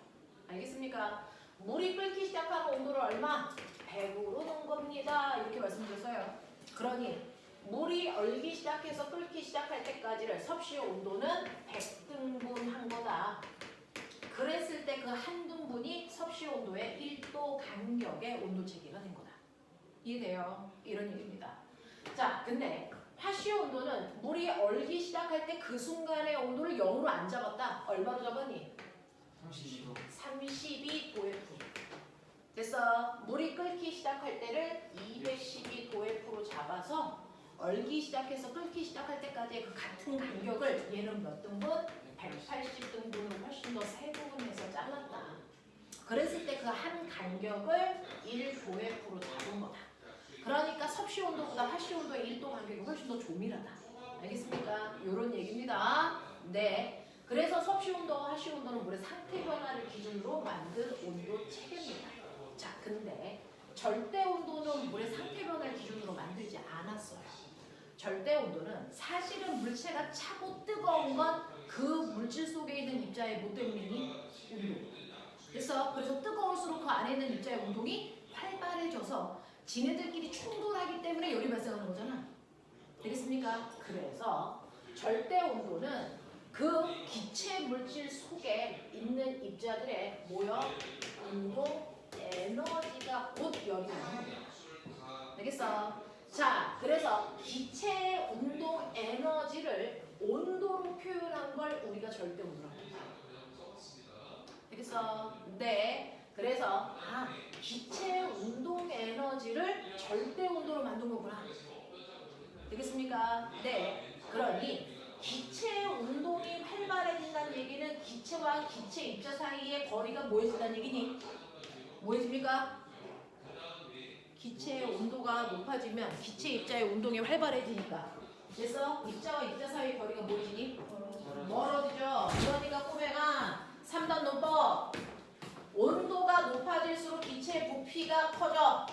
Speaker 1: 알겠습니까? 물이 끓기 시작하는 온도를 얼마? 100으로 놓은 겁니다. 이렇게 말씀드렸어요. 그러니 물이 얼기 시작해서 끓기 시작할 때까지를 섭씨 온도는 100등분 한 거다. 그랬을 때 그 한 등분이 섭씨 온도의 1도 간격의 온도 체계가 된 거다. 이해돼요? 이런 얘기입니다. 자, 근데 화씨 온도는 물이 얼기 시작할 때 그 순간의 온도를 0으로 안 잡았다. 얼마로 잡았니?
Speaker 2: 32도.
Speaker 1: 32도F. 됐어. 물이 끓기 시작할 때를 212도F로 잡아서 얼기 시작해서 끓기 시작할 때까지의 그 같은 간격을 얘는 몇 등분? 180등분으로 훨씬 더 세분해서 잘랐다. 그랬을 때 그 한 간격을 1도F로 잡은 거다. 그러니까 섭씨 온도보다 화씨 온도의 1도 간격이 훨씬 더 조밀하다. 알겠습니까? 이런 얘기입니다. 네. 그래서 섭씨 온도와 화씨 온도는 물의 상태 변화를 기준으로 만든 온도 체계입니다. 자, 근데 절대 온도는 물의 상태 변화를 기준으로 만들지 않았어요. 절대 온도는 사실은 물체가 차고 뜨거운 건 그 물질 속에 있는 입자의 뭐 때문이니? 운동. 그래서 뜨거울수록 그 안에 있는 입자의 운동이 활발해져서 지네들끼리 충돌하기 때문에 열이 발생하는 거잖아. 되겠습니까? 그래서 절대 온도는 그 기체 물질 속에 있는 입자들의 모여 운동 에너지가 곧 열이 나는 거야. 되겠어? 자, 그래서 기체의 운동 에너지를 온도로 표현한 걸 우리가 절대 온도라고 합니다. 되겠어? 네. 그래서 기체 운동 에너지를 절대 온도로 만든 거구나. 되겠습니까? 네. 그러니 기체 운동이 활발해진다는 얘기는 기체와 기체 입자 사이의 거리가 뭐해진다는 얘기니? 뭐해집니까? 기체의 온도가 높아지면 기체 입자의 운동이 활발해지니까. 그래서 입자와 입자 사이의 거리가 뭐해지니? 멀어지죠. 그러니까 꼬맹아 3단 논법. 온도가 높아질수록 기체의 부피가 커져.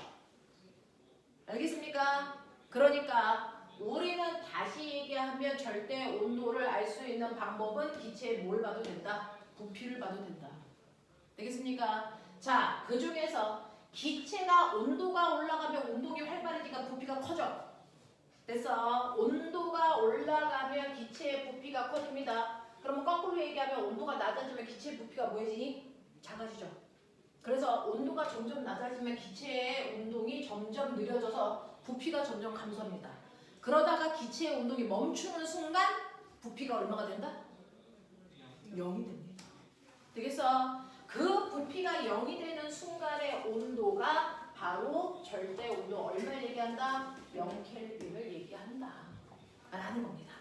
Speaker 1: 알겠습니까? 그러니까 우리는 다시 얘기하면 절대 온도를 알 수 있는 방법은 기체의 뭘 봐도 된다? 부피를 봐도 된다. 되겠습니까? 자, 그 중에서 기체가 온도가 올라가면 운동이 활발해지니까 부피가 커져. 그래서 온도가 올라가면 기체의 부피가 커집니다. 그러면 거꾸로 얘기하면 온도가 낮아지면 기체의 부피가 뭐해지니? 작아지죠. 그래서 온도가 점점 낮아지면 기체의 운동이 점점 느려져서 부피가 점점 감소합니다. 그러다가 기체의 운동이 멈추는 순간 부피가 얼마가 된다? 0이 됩니다. 되겠어? 그 부피가 0이 되는 순간의 온도가 바로 절대 온도 얼마를 얘기한다? 0켈빈을 얘기한다 라는 겁니다.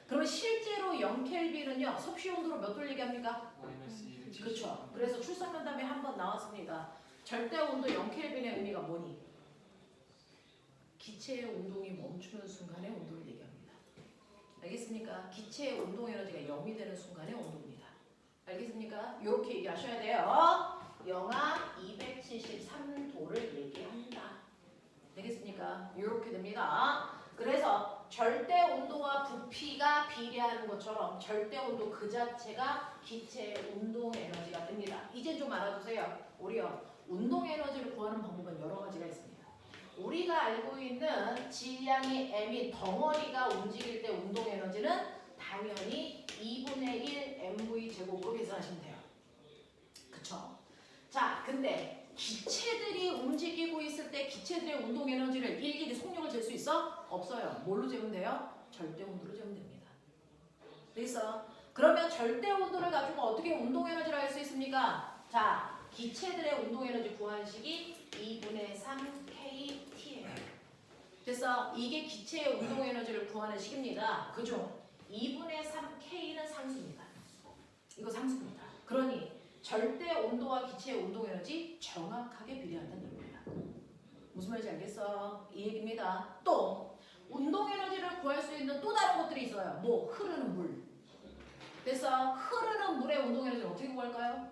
Speaker 1: 그러면 실제로 0켈빈은요 섭씨 온도로 몇 도를 얘기합니까?
Speaker 2: 마이너스 270.
Speaker 1: 그렇죠. 그래서 출석 면담에 한번 나왔습니다. 절대 온도 0켈빈의 의미가 뭐니? 기체의 운동이 멈추는 순간의 온도를 얘기합니다. 알겠습니까? 기체의 운동 에너지가 0이 되는 순간의 온도입니다. 알겠습니까? 이렇게 얘기하셔야 돼요. 영하 273도를 얘기한다. 되겠습니까? 이렇게 됩니다. 그래서 절대 온도와 부피가 비례하는 것처럼 절대 온도 그 자체가 기체의 운동 에너지가 됩니다. 이제 좀 알아두세요. 우리요 운동 에너지를 구하는 방법은 여러 가지가 있습니다. 우리가 알고 있는 질량이 m인 덩어리가 움직일 때 운동 에너지는 당연히 2분의 1 mv 제곱으로 계산하시면 돼요. 그쵸? 자, 근데 기체들이 움직이고 있을 때 기체들의 운동 에너지를 일일이 속력을 잴 수 있어? 없어요. 뭘로 재면 돼요? 절대 온도로 재면 됩니다. 됐어? 그러면 절대 온도를 가지고 어떻게 운동 에너지를 알 수 있습니까? 자, 기체들의 운동 에너지 구하는 식이 2분의 3 kT예요. 됐어? 이게 기체의 운동 에너지를 구하는 식입니다. 그죠? 2분의 3 k는 상수입니다. 이거 상수입니다. 그러니 절대 온도와 기체의 운동 에너지 정확하게 비례한다는 얘기입니다. 무슨 말인지 알겠어? 이 얘기입니다. 또 운동 에너지를 구할 수 있는 또 다른 것들이 있어요. 뭐 흐르는 물. 그래서 흐르는 물의 운동 에너지를 어떻게 구할까요?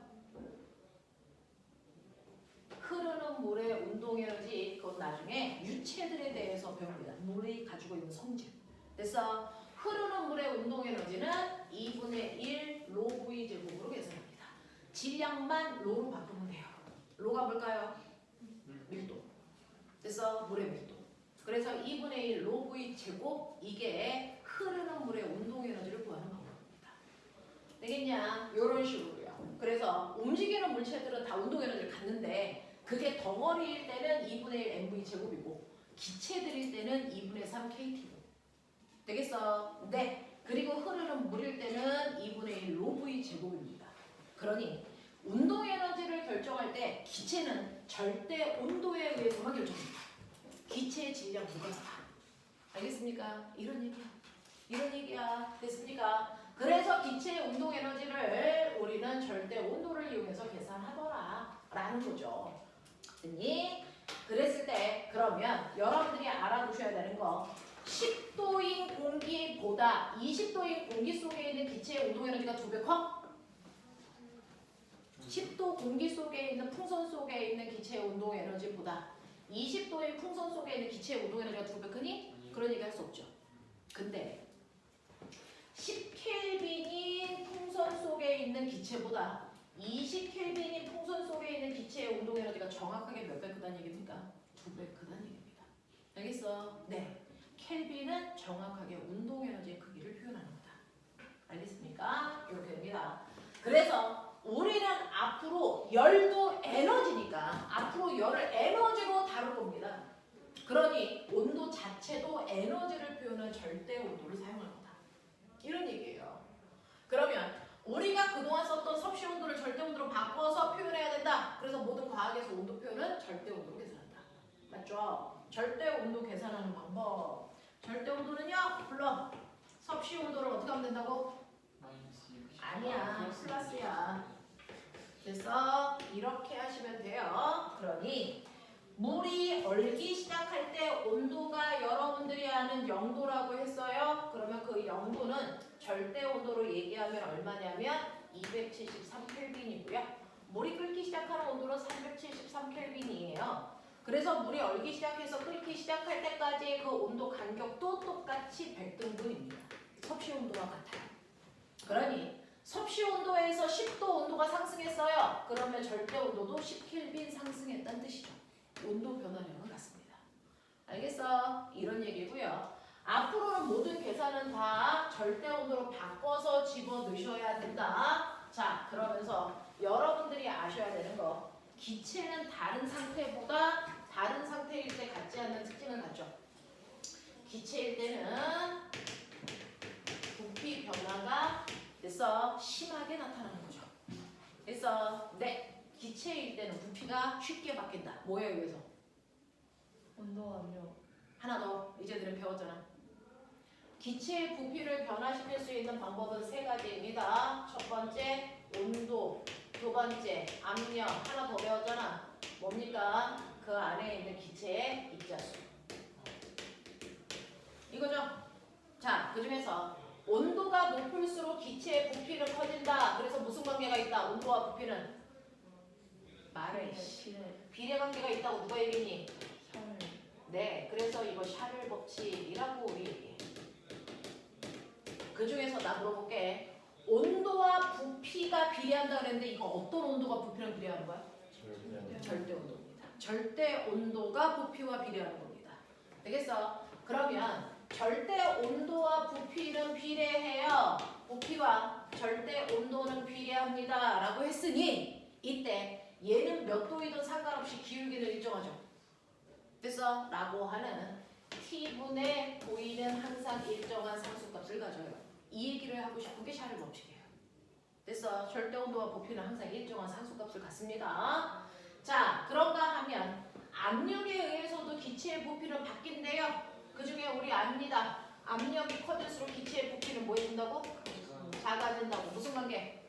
Speaker 1: 흐르는 물의 운동 에너지 그건 나중에 유체들에 대해서 배웁니다. 물이 가지고 있는 성질. 그래서 흐르는 물의 운동 에너지는 2분의 1 로 v 제곱으로 계산합니다. 질량만 로로 바꾸면 돼요. 로가 뭘까요? 밀도. 그래서 물의 밀도. 그래서 2분의 1 로 v 제곱 이게 흐르는 물의 운동 에너지를 구하는 방법입니다. 되겠냐? 이런 식으로요. 그래서 움직이는 물체들은 다 운동 에너지를 갖는데 그게 덩어리일 때는 2분의 1 mv 제곱이고 기체들일 때는 2분의 3 kt고. 되겠어? 네. 그리고 흐르는 물일 때는 2분의 1 로 v 제곱입니다. 그러니 운동 에너지를 결정할 때 기체는 절대 온도에 의해서만 결정됩니다. 기체의 질량 무가사다. 알겠습니까? 이런 얘기야. 이런 얘기야. 됐습니까? 그래서 기체의 운동 에너지를 우리는 절대 온도를 이용해서 계산하더라 라는 거죠. 됐니? 그랬을 때 그러면 여러분들이 알아두셔야 되는 거 10도인 공기보다 20도인 공기 속에 있는 기체의 운동 에너지가 2배 커? 10도 공기 속에 있는 풍선 속에 있는 기체의 운동 에너지보다 20도의 풍선 속에 있는 기체의 운동 에너지가 2배 크니? 그런 얘기 할 수 없죠. 근데 10켈빈인 풍선 속에 있는 기체보다 20켈빈인 풍선 속에 있는 기체의 운동 에너지가 정확하게 몇 배 크다는 얘기입니까? 2배 크다는 얘기입니다. 알겠어? 네. 켈빈은 정확하게 운동 에너지의 크기를 표현하는 거다. 알겠습니까? 이렇게 됩니다. 그래서 우리는 앞으로 열도 에너지니까 앞으로 열을 에너지로 다룰 겁니다. 그러니 온도 자체도 에너지를 표현한 절대 온도를 사용할 거다. 이런 얘기예요. 그러면 우리가 그동안 썼던 섭씨 온도를 절대 온도로 바꿔서 표현해야 된다. 그래서 모든 과학에서 온도 표현은 절대 온도로 계산한다. 맞죠? 절대 온도 계산하는 방법. 절대 온도는요. 물론 섭씨 온도를 어떻게 하면 된다고?
Speaker 2: 마이너스 270.
Speaker 1: 아니야. 플러스야. 그래서 이렇게 하시면 돼요. 그러니 물이 얼기 시작할 때 온도가 여러분들이 아는 0도라고 했어요. 그러면 그 0도는 절대 온도로 얘기하면 얼마냐면 273켈빈이고요. 물이 끓기 시작하는 온도는 373켈빈이에요. 그래서 물이 얼기 시작해서 끓기 시작할 때까지의 그 온도 간격도 똑같이 100등분입니다. 섭씨 온도와 같아요. 그러니 섭씨 온도에서 10도 온도가 상승했어요. 그러면 절대 온도도 10켈빈 상승했다는 뜻이죠. 온도 변화량은 같습니다. 알겠어? 이런 얘기고요. 앞으로는 모든 계산은 다 절대 온도로 바꿔서 집어넣으셔야 된다. 자, 그러면서 여러분들이 아셔야 되는 거 기체는 다른 상태보다 다른 상태일 때 갖지 않는 특징을 갖죠. 기체일 때는 부피 변화가 됐어 심하게 나타나는 거죠. 그래서 네 기체일 때는 부피가 쉽게 바뀐다. 뭐에 의해서?
Speaker 3: 온도 압력.
Speaker 1: 하나 더 이제들은 배웠잖아. 기체의 부피를 변화시킬 수 있는 방법은 세 가지입니다. 첫 번째 온도, 두 번째 압력, 하나 더 배웠잖아. 뭡니까? 그 안에 있는 기체의 입자수. 이거죠? 자, 그 중에서 온도가 높을수록 기체의 부피는 커진다. 그래서 무슨 관계가 있다? 온도와 부피는 말해. 비례 관계가 있다고 누가 얘기했니?
Speaker 3: 샤를.
Speaker 1: 네, 그래서 이거 샤를 법칙이라고 우리 얘기해. 그 중에서 나 물어볼게. 온도와 부피가 비례한다 그랬는데 이거 어떤 온도가 부피랑 비례하는 거야? 절대 온도입니다. 절대 온도가 부피와 비례하는 겁니다. 되겠어? 그러면 절대 온도와 부피는 비례해요. 부피와 절대 온도는 비례합니다. 라고 했으니 이때 얘는 몇 도이든 상관없이 기울기는 일정하죠. 됐어? 라고 하는 T분의 도의는 항상 일정한 상수값을 가져요. 이 얘기를 하고 싶은 게 샤를 법칙이에요. 됐어? 절대 온도와 부피는 항상 일정한 상수값을 갖습니다. 자, 그런가 하면 압력에 의해서도 기체의 부피는 바뀐대요. 그 중에 우리 압니다. 압력이 커질수록 기체의 부피는 뭐 해준다고? 작아진다고. 무슨 관계?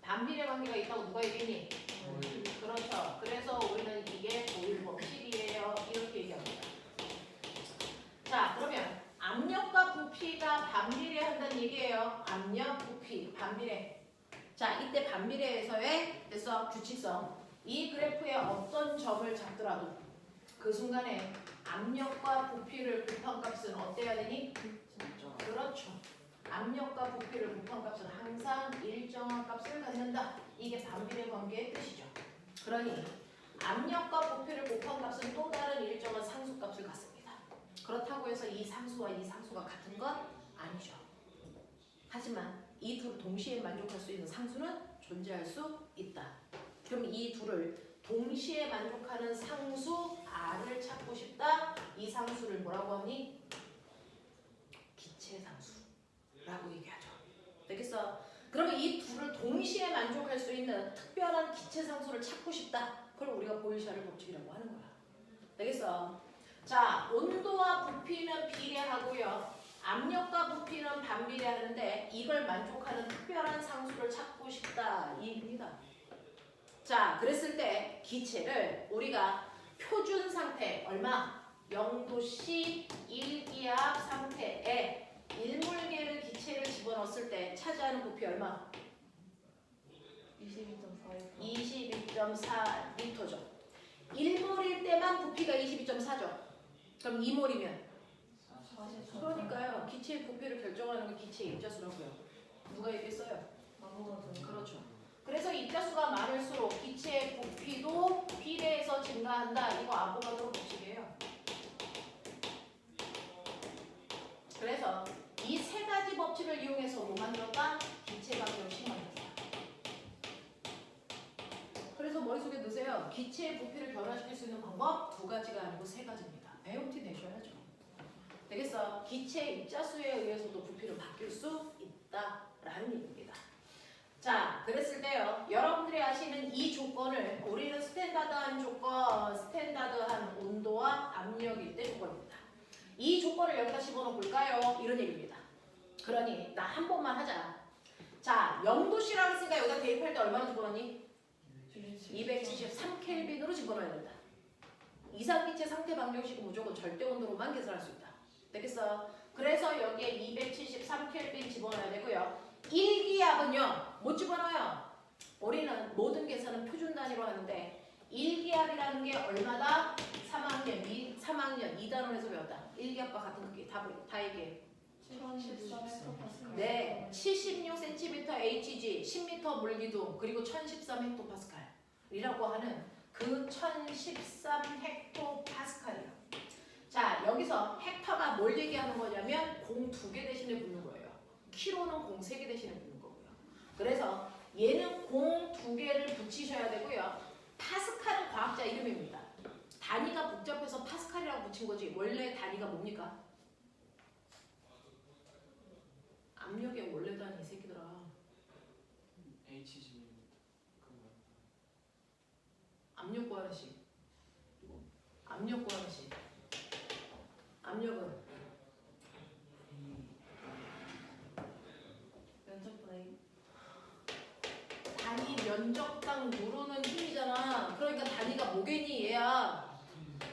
Speaker 1: 반비례 관계가 있다고 누가 얘기했니? 그렇죠. 그래서 우리는 이게 도일 법칙이에요. 이렇게 얘기합니다. 자, 그러면 압력과 부피가 반비례한다는 얘기예요. 압력, 부피, 반비례. 자, 이때 반비례에서의 됐어 규칙성. 이 그래프에 어떤 점을 잡더라도 그 순간에 압력과 부피를 곱한 값은 어때야 되니? 그렇죠. 압력과 부피를 곱한 값은 항상 일정한 값을 갖는다. 이게 반비례 관계의 뜻이죠. 그러니 압력과 부피를 곱한 값은 또 다른 일정한 상수값을 갖습니다. 그렇다고 해서 이 상수와 이 상수가 같은 건 아니죠. 하지만 이 둘을 동시에 만족할 수 있는 상수는 존재할 수 있다. 그럼 이 둘을 동시에 만족하는 상수 R을 찾고 싶다. 이 상수를 뭐라고 하니? 기체상수라고 얘기하죠. 되겠어? 그러면 이 둘을 동시에 만족할 수 있는 특별한 기체상수를 찾고 싶다. 그걸 우리가 보일샤를 법칙이라고 하는 거야. 되겠어? 자, 온도와 부피는 비례하고요. 압력과 부피는 반비례하는데 이걸 만족하는 특별한 상수를 찾고 싶다. 이 얘기입니다. 자, 그랬을 때 기체를 우리가 표준 상태 얼마? 0도씨 1기압 상태에 1몰개를 기체를 집어넣었을 때 차지하는 부피 얼마? 22.4 리터죠. 1몰일 때만 부피가 22.4죠. 그럼 2몰이면? 그러니까요. 기체의 부피를 결정하는 게 기체의 입자수라고요. 누가 얘기했어요? 그렇죠. 그래서 입자수가 많을수록 기체의 부피도 비례해서 증가한다. 이거 아보가드로 법칙이에요. 그래서 이 세 가지 법칙을 이용해서 뭐 만들었다? 기체 방정식 만들었다. 그래서 머릿속에 넣으세요. 기체의 부피를 변화시킬 수 있는 방법 두 가지가 아니고 세 가지입니다. 배움티 내셔야죠. 되겠어? 기체의 입자수에 의해서도 부피를 바뀔 수 있다라는 얘기입니다. 자, 그랬을 때요. 여러분들이 아시는 이 조건을 우리는 스탠다드한 조건, 스탠다드한 온도와 압력일 때 조건입니다. 이 조건을 여기다 집어넣어 볼까요? 이런 얘기입니다. 그러니 나 한 번만 하자. 자, 0도씨라고 했으니까 여기다 대입할 때 얼마나 집어넣니? 273켈빈으로 집어넣어야 된다. 이상기체 상태 방정식은 무조건 절대 온도로만 계산할 수 있다. 되겠어? 그래서 여기에 273켈빈 집어넣어야 되고요. 1기압은요. 못 집어넣어요. 우리는 모든 계산은 표준 단위로 하는데 1기압이라는 게 얼마다? 3학년 2단원에서 배웠다. 1기압과 같은 크기 다 얘기해.
Speaker 3: 1013헥토파스칼.
Speaker 1: 네, 76cm Hg, 10m 물기둥, 그리고 1013헥토파스칼이라고 하는 그 1013헥토파스칼이요. 자, 여기서 헥터가 뭘 얘기하는 거냐면 공 2개 대신에 붙는 거예요. 키로는 공 3개 대신에 붙는 거고요. 그래서 얘는 공 2개를 붙이셔야 되고요. 파스칼은 과학자 이름입니다. 단위가 복잡해서 파스칼이라고 붙인 거지 원래 단위가 뭡니까? 압력의 원래 단위 이 새끼들아.
Speaker 2: HG입니다. 그거
Speaker 1: 압력 구하는 식. 압력 구하는 식. 압력은
Speaker 3: 면적분의
Speaker 1: 단위 면적당 누르는 힘이잖아. 그러니까 단위가 뭐겠니 얘야?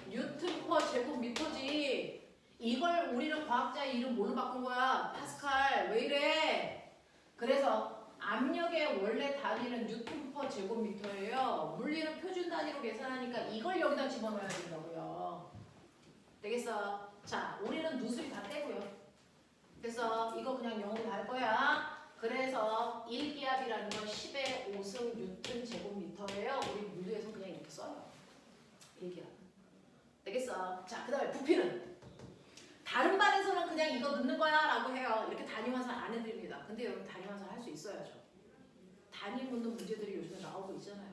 Speaker 1: 뉴턴 퍼 제곱미터지. 이걸 우리는 과학자의 이름 뭘로 바꾼 거야? 파스칼. 왜 이래? 그래서 압력의 원래 단위는 뉴턴 퍼 제곱미터예요. 물리는 표준 단위로 계산하니까 이걸 여기다 집어넣어야 된다고요. 되겠어? 자, 우리는 누수리 다 떼고요. 그래서 이거 그냥 0으로 갈 거야. 그래서 1기압이라는 건 10의 5승 뉴턴 제곱미터예요. 우리 물리에서 그냥 이렇게 써요. 1기압. 되겠어? 자, 그 다음에 부피는? 다른 반에서는 그냥 이거 넣는 거야 라고 해요. 이렇게 단위 환산 안 해드립니다. 근데 여러분 단위 환산 할 수 있어야죠. 단위 묻는 문제들이 요즘에 나오고 있잖아요.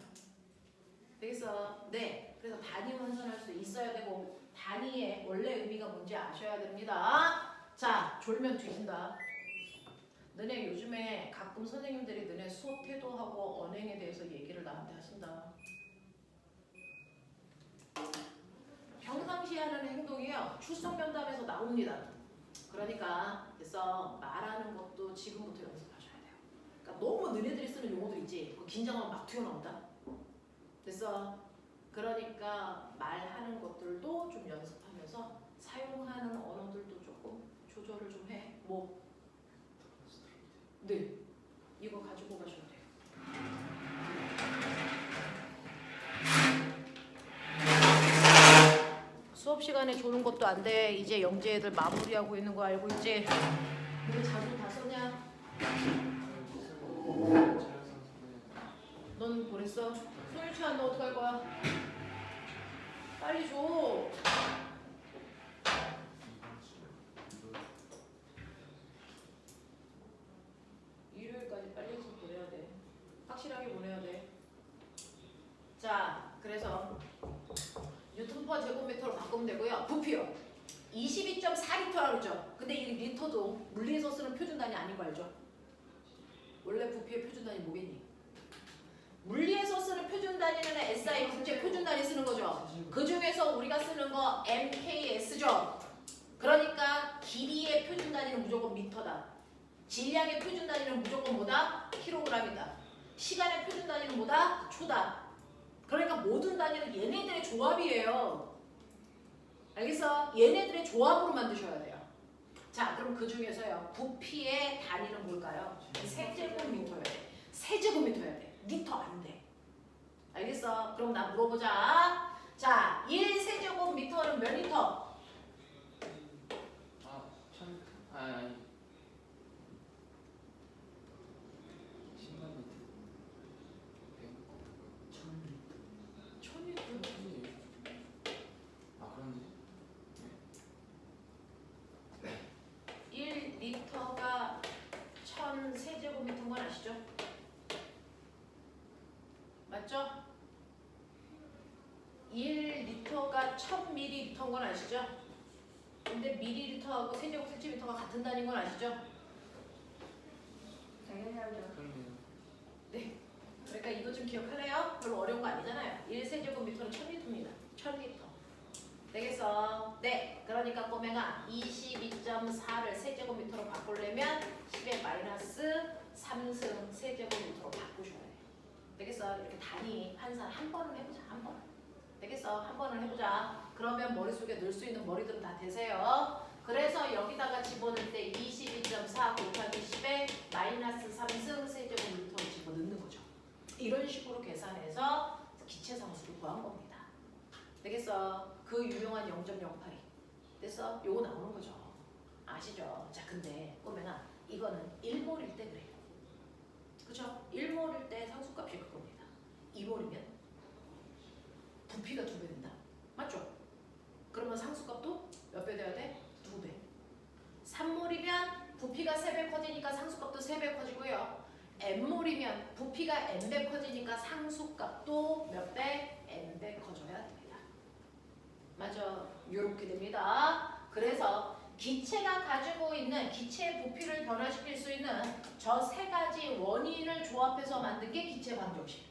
Speaker 1: 되겠어? 네. 그래서 단위 환산할 수 있어야 되고 단위의 원래 의미가 뭔지 아셔야 됩니다. 자, 졸면 뒤진다. 너네 요즘에 가끔 선생님들이 너네 수업 태도하고 언행에 대해서 얘기를 나한테 하신다. 평상시에 하는 행동이요. 출석 면담에서 나옵니다. 그러니까 그래서 말하는 것도 지금부터 연습하셔야 돼요. 그러니까 너무 너네들이 쓰는 용어들 있지. 그 긴장하면 막 튀어나온다. 그래서 그러니까 말하는 것들도 좀 연습하면서 사용하는 언어들도 조금 조절을 좀 해. 뭐? 네. 이거 가지고 가셔도 돼요. 수업 시간에 조는 것도 안 돼. 이제 영재 애들 마무리하고 있는 거 알고 있지? 우리 자주 다 썼냐? 넌 뭐랬어? 소유치한 너 어떡할 거야? 빨리 줘. 일요일까지 빨리 해서 보내야 돼. 확실하게 보내야 돼. 자, 그래서 뉴턴 퍼 제곱미터로 바꾸면 되고요. 부피요. 22.4리터라고 그랬죠. 근데 이 리터도 물리에서 쓰는 표준 단위 아닌 거 알죠? 원래 부피의 표준 단위 뭐겠니? 물리에서 쓰는 표준 단위는 SI 국제 표준 단위 쓰는 거죠. 그 중에서 우리가 쓰는 거 MKS죠. 그러니까 길이의 표준 단위는 무조건 미터다. 질량의 표준 단위는 무조건 뭐다? 킬로그램이다. 시간의 표준 단위는 뭐다? 초다. 그러니까 모든 단위는 얘네들의 조합이에요. 알겠어? 얘네들의 조합으로 만드셔야 돼요. 자, 그럼 그 중에서요. 부피의 단위는 뭘까요? 세제곱미터여야 돼. 세제곱미터여야 돼. 리터 안 돼. 알겠어? 그럼 나 물어보자. 자, 1세제곱미터는 몇 리터?
Speaker 2: 아니 10만 리터
Speaker 1: 1000리터.
Speaker 2: 아 그런데
Speaker 1: 1리터가 1000세제곱미터인 건 아시죠? 맞죠? 1리터가 1000ml인 건 아시죠? 근데 밀리리터하고 세제곱센티미터가 같은 단위인 건 아시죠?
Speaker 3: 당연히 알죠.
Speaker 2: 그런데요.
Speaker 1: 네. 그러니까 이거 좀 기억할래요? 별로 어려운 거 아니잖아요. 1세제곱미터는 1000리터입니다. 1000리터. 되겠어? 네. 그러니까 꼬맹아 22.4를 세제곱미터로 바꾸려면 10의 마이너스 3승 세제곱미터로 바꾸셔야 돼요. 되겠어? 이렇게 단위 환산 한 번은 해보자. 한 번. 되겠어? 한 번은 해보자. 그러면 머릿속에 넣을 수 있는 머리들은 다 되세요. 그래서 여기다가 집어넣을 때 22.4 곱하기 10에 마이너스 3승 세제곱미터를 집어넣는 거죠. 이런 식으로 계산해서 기체상수를 구한 겁니다. 되겠어? 그 유명한 0.08이 됐어? 요거 나오는 거죠. 아시죠? 자, 근데 꼬맹아 이거는 1몰일 때 그래요. 그죠? 1몰일 때 상수값이 그겁니다. 2몰이면 부피가 2배 된다. 맞죠? 그러면 상수값도 몇 배 돼야 돼? 2배. 3몰이면 부피가 3배 커지니까 상수값도 3배 커지고요. n몰이면 부피가 n배 커지니까 상수값도 몇 배? n배 커져야 됩니다. 맞아. 이렇게 됩니다. 그래서 기체가 가지고 있는 기체의 부피를 변화시킬 수 있는 저 세 가지 원인을 조합해서 만든 게 기체 방정식.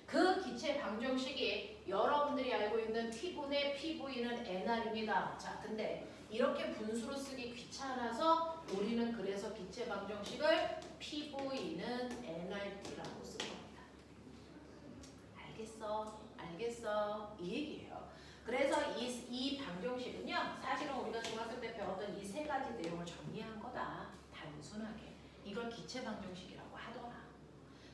Speaker 1: 그 기체 방정식이 여러분들이 알고 있는 P분의 PV는 NR입니다. 자, 근데 이렇게 분수로 쓰기 귀찮아서 우리는 그래서 기체 방정식을 PV는 NRT라고 쓴 겁니다. 알겠어? 알겠어? 이 얘기예요. 그래서 이 방정식은요, 사실은 우리가 중학교 때 배웠던 이 세 가지 내용을 정리한 거다. 단순하게. 이걸 기체 방정식이라고 하더라.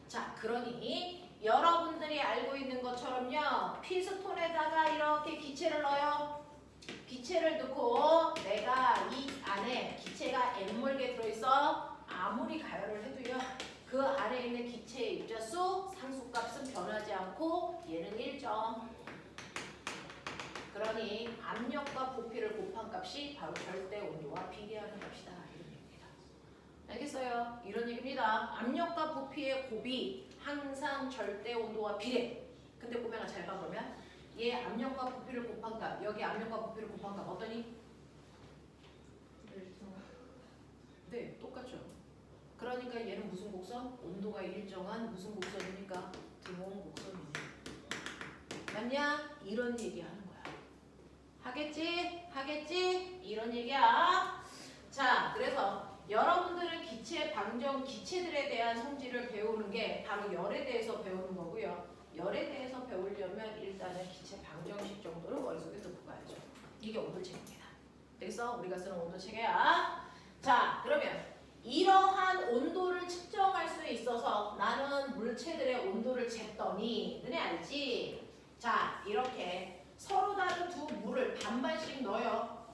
Speaker 1: 자, 그러니 여러분들이 알고 있는 것처럼요, 피스톤에다가 이렇게 기체를 넣어요. 기체를 넣고 내가 이 안에 기체가 N몰게 들어있어. 아무리 가열을 해도요, 그 안에 있는 기체의 입자수, 상수값은 변하지 않고 얘는 일정. 그러니 압력과 부피를 곱한 값이 바로 절대 온도와 비례하는 값이다. 이런 얘기입니다. 알겠어요? 이런 얘기입니다. 압력과 부피의 곱이 항상 절대 온도와 비례. 근데 꼬맹아 잘 봐. 그러면 얘 압력과 부피를 곱한 값, 여기 압력과 부피를 곱한 값 어떠니? 네, 똑같죠. 그러니까 얘는 무슨 곡선? 온도가 일정한 무슨 곡선입니까? 등원 곡선이지. 맞냐? 이런 얘기하는 거야. 하겠지? 하겠지? 이런 얘기야. 자, 그래서 여러분들은 기체 방정, 기체들에 대한 성질을 배우는 게 바로 열에 대해서 배우는 거고요. 열에 대해서 배우려면 일단은 기체 방정식 정도를 머릿속에 넣고 가야죠. 이게 온도책입니다. 그래서 우리가 쓰는 온도책이야. 자, 그러면 이러한 온도를 측정할 수 있어서 나는 물체들의 온도를 쟀더니 너네 알지? 자, 이렇게 서로 다른 두 물을 반반씩 넣어요.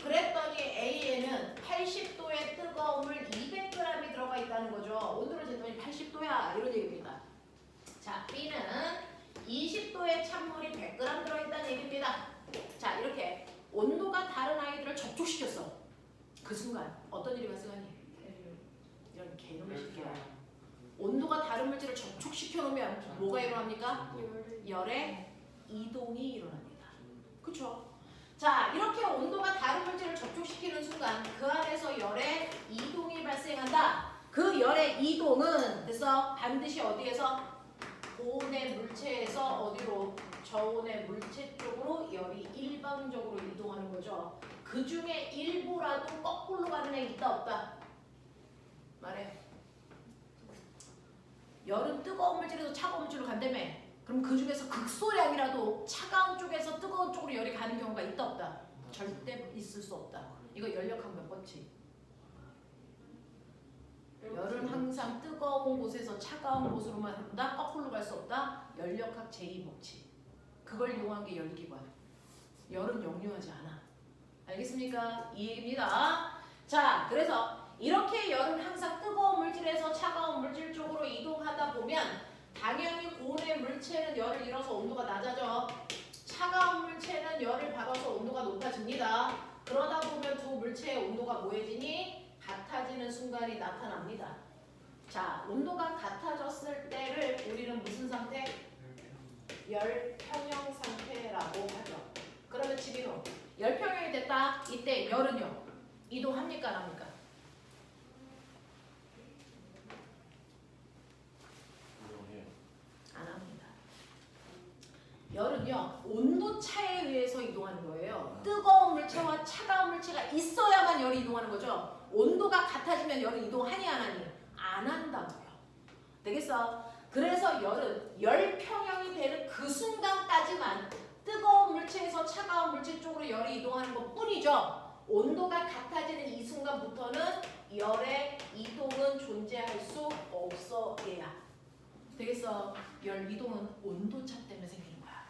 Speaker 1: 그랬더니 A에는 80도의 뜨거운 물 200g이 들어가 있다는 거죠. 온도를 쟀더니 80도야. 이런 얘기입니다. 자, B는 20도의 찬물이 100g 들어있다는 얘기입니다. 자, 이렇게 온도가 다른 아이들을 접촉시켰어. 그 순간 어떤 일이 발생하니? 이런 개놈의 새끼야. 온도가 다른 물질을 접촉시켜 놓으면 뭐가 일어납니까? 열의 이동이 일어납니다. 그쵸? 자, 이렇게 온도가 다른 물질을 접촉시키는 순간 그 안에서 열의 이동이 발생한다. 그 열의 이동은 그래서 반드시 어디에서? 고온의 물체에서 어디로? 저온의 물체 쪽으로 열이 일방적으로 이동하는 거죠. 그 중에 일부라도 거꾸로 가는 애 있다 없다? 말해. 열은 뜨거운 물질에서 차가운 물질로 간다며. 그럼 그 중에서 극소량이라도 차가운 쪽에서 뜨거운 쪽으로 열이 가는 경우가 있다 없다? 절대 있을 수 없다. 이거 연력학 몇 번치? 열은 항상 뜨거운 곳에서 차가운 곳으로만 한다? 거꾸로 갈 수 없다? 연력학 제2법칙. 그걸 이용한 게 열기관. 열은 역류하지 않아. 알겠습니까? 이 얘기입니다. 자, 그래서 이렇게 열은 항상 뜨거운 물질에서 차가운 물질 쪽으로 이동하다 보면 당연히 고온의 물체는 열을 잃어서 온도가 낮아져. 차가운 물체는 열을 받아서 온도가 높아집니다. 그러다 보면 두 물체의 온도가 뭐해지니? 같아지는 순간이 나타납니다. 자, 온도가 같아졌을 때를 우리는 무슨 상태? 열평형 상태라고 하죠. 그러면 지민호, 열평형이 됐다. 이때 열은요? 이동합니까? 안 합니까? 안 합니다. 열은요, 온도차에 의해서 이동하는 거예요. 뜨거운 물체와 차가운 물체가 있어야만 열이 이동하는 거죠. 온도가 같아지면 열이 이동하니 안 하니? 안 한다고요. 되겠어? 그래서 열은 열평형이 되는 그 순간까지만 뜨거운 물체에서 차가운 물체 쪽으로 열이 이동하는 것 뿐이죠. 온도가 같아지는 이 순간부터는 열의 이동은 존재할 수 없어 얘야. 되겠어? 열 이동은 온도차 때문에 생기는 거야.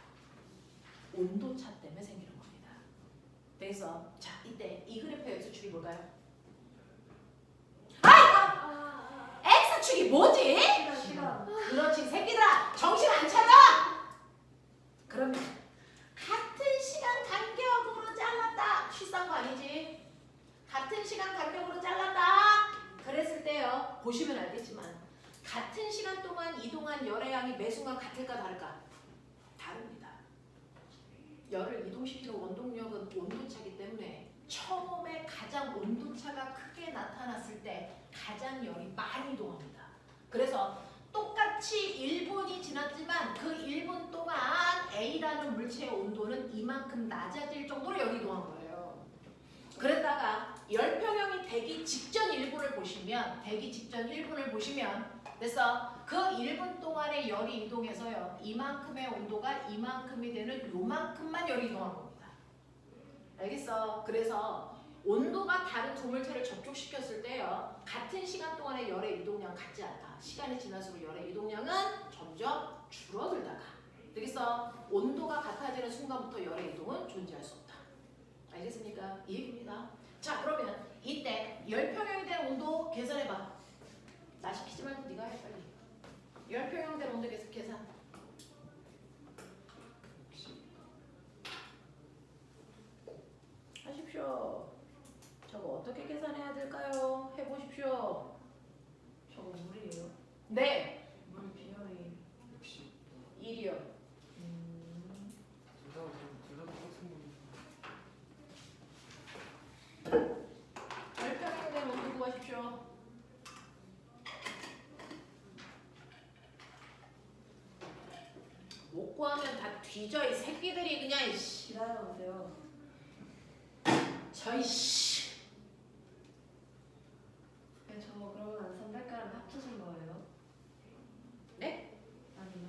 Speaker 1: 온도차 때문에 생기는 겁니다. 그래서 자, 이때 이 그래프의 X축이 뭘까요? X축이 뭐지?
Speaker 3: 시간.
Speaker 1: 그렇지, 새끼들아, 정신 안 차려? 그러면 같은 시간 간격으로 잘랐다. 쉬싼 거 아니지? 같은 시간 간격으로 잘랐다. 그랬을 때요, 보시면 알겠지만 같은 시간 동안 이동한 열의 양이 매 순간 같을까 다를까? 다릅니다. 열을 이동시키는 원동력은 온도차기 때문에 처음에 가장 온도차가 크게 나타났을 때 가장 열이 많이 이동합니다. 그래서 똑같이 1분이 지났지만 그 1분 동안 A라는 물체의 온도는 이만큼 낮아질 정도로 열이 이동한 거예요. 그러다가 열평형이 되기 직전 1분을 보시면 그래서 그 1분 동안의 열이 이동해서요. 이만큼의 온도가 이만큼이 되는 요만큼만 열이 이동한 겁니다. 알겠어? 그래서 온도가 다른 두 물체를 접촉시켰을 때요. 같은 시간 동안의 열의 이동량 같지 않다. 시간이 지날수록 열의 이동량은 점점 줄어들다가. 그래서 온도가 같아지는 순간부터 열의 이동은 존재할 수 없다. 알겠습니까? 이 얘기입니다. 자, 그러면 이때 열평형이 된 온도 계산해봐. 나 시키지 말고 네가 해 빨리. 열평형 된 온도 계산. 하십시오. 저거 어떻게 계산해야 될까요? 해보십시오.
Speaker 3: 저거 물이에요.
Speaker 1: 네.
Speaker 3: 물 비율이
Speaker 2: 60.
Speaker 1: 1이요.
Speaker 2: 둘다 똑같은 거니까.
Speaker 1: 열평형 된 온도 구하십시오. 못 구하면 다 뒤져 이 새끼들이 그냥 이씨.
Speaker 3: 기다려보세요.
Speaker 1: 저이 씨.
Speaker 3: 네, 저거 그러면 한 300g 합쳐진 거예요?
Speaker 1: 네?
Speaker 3: 아니요.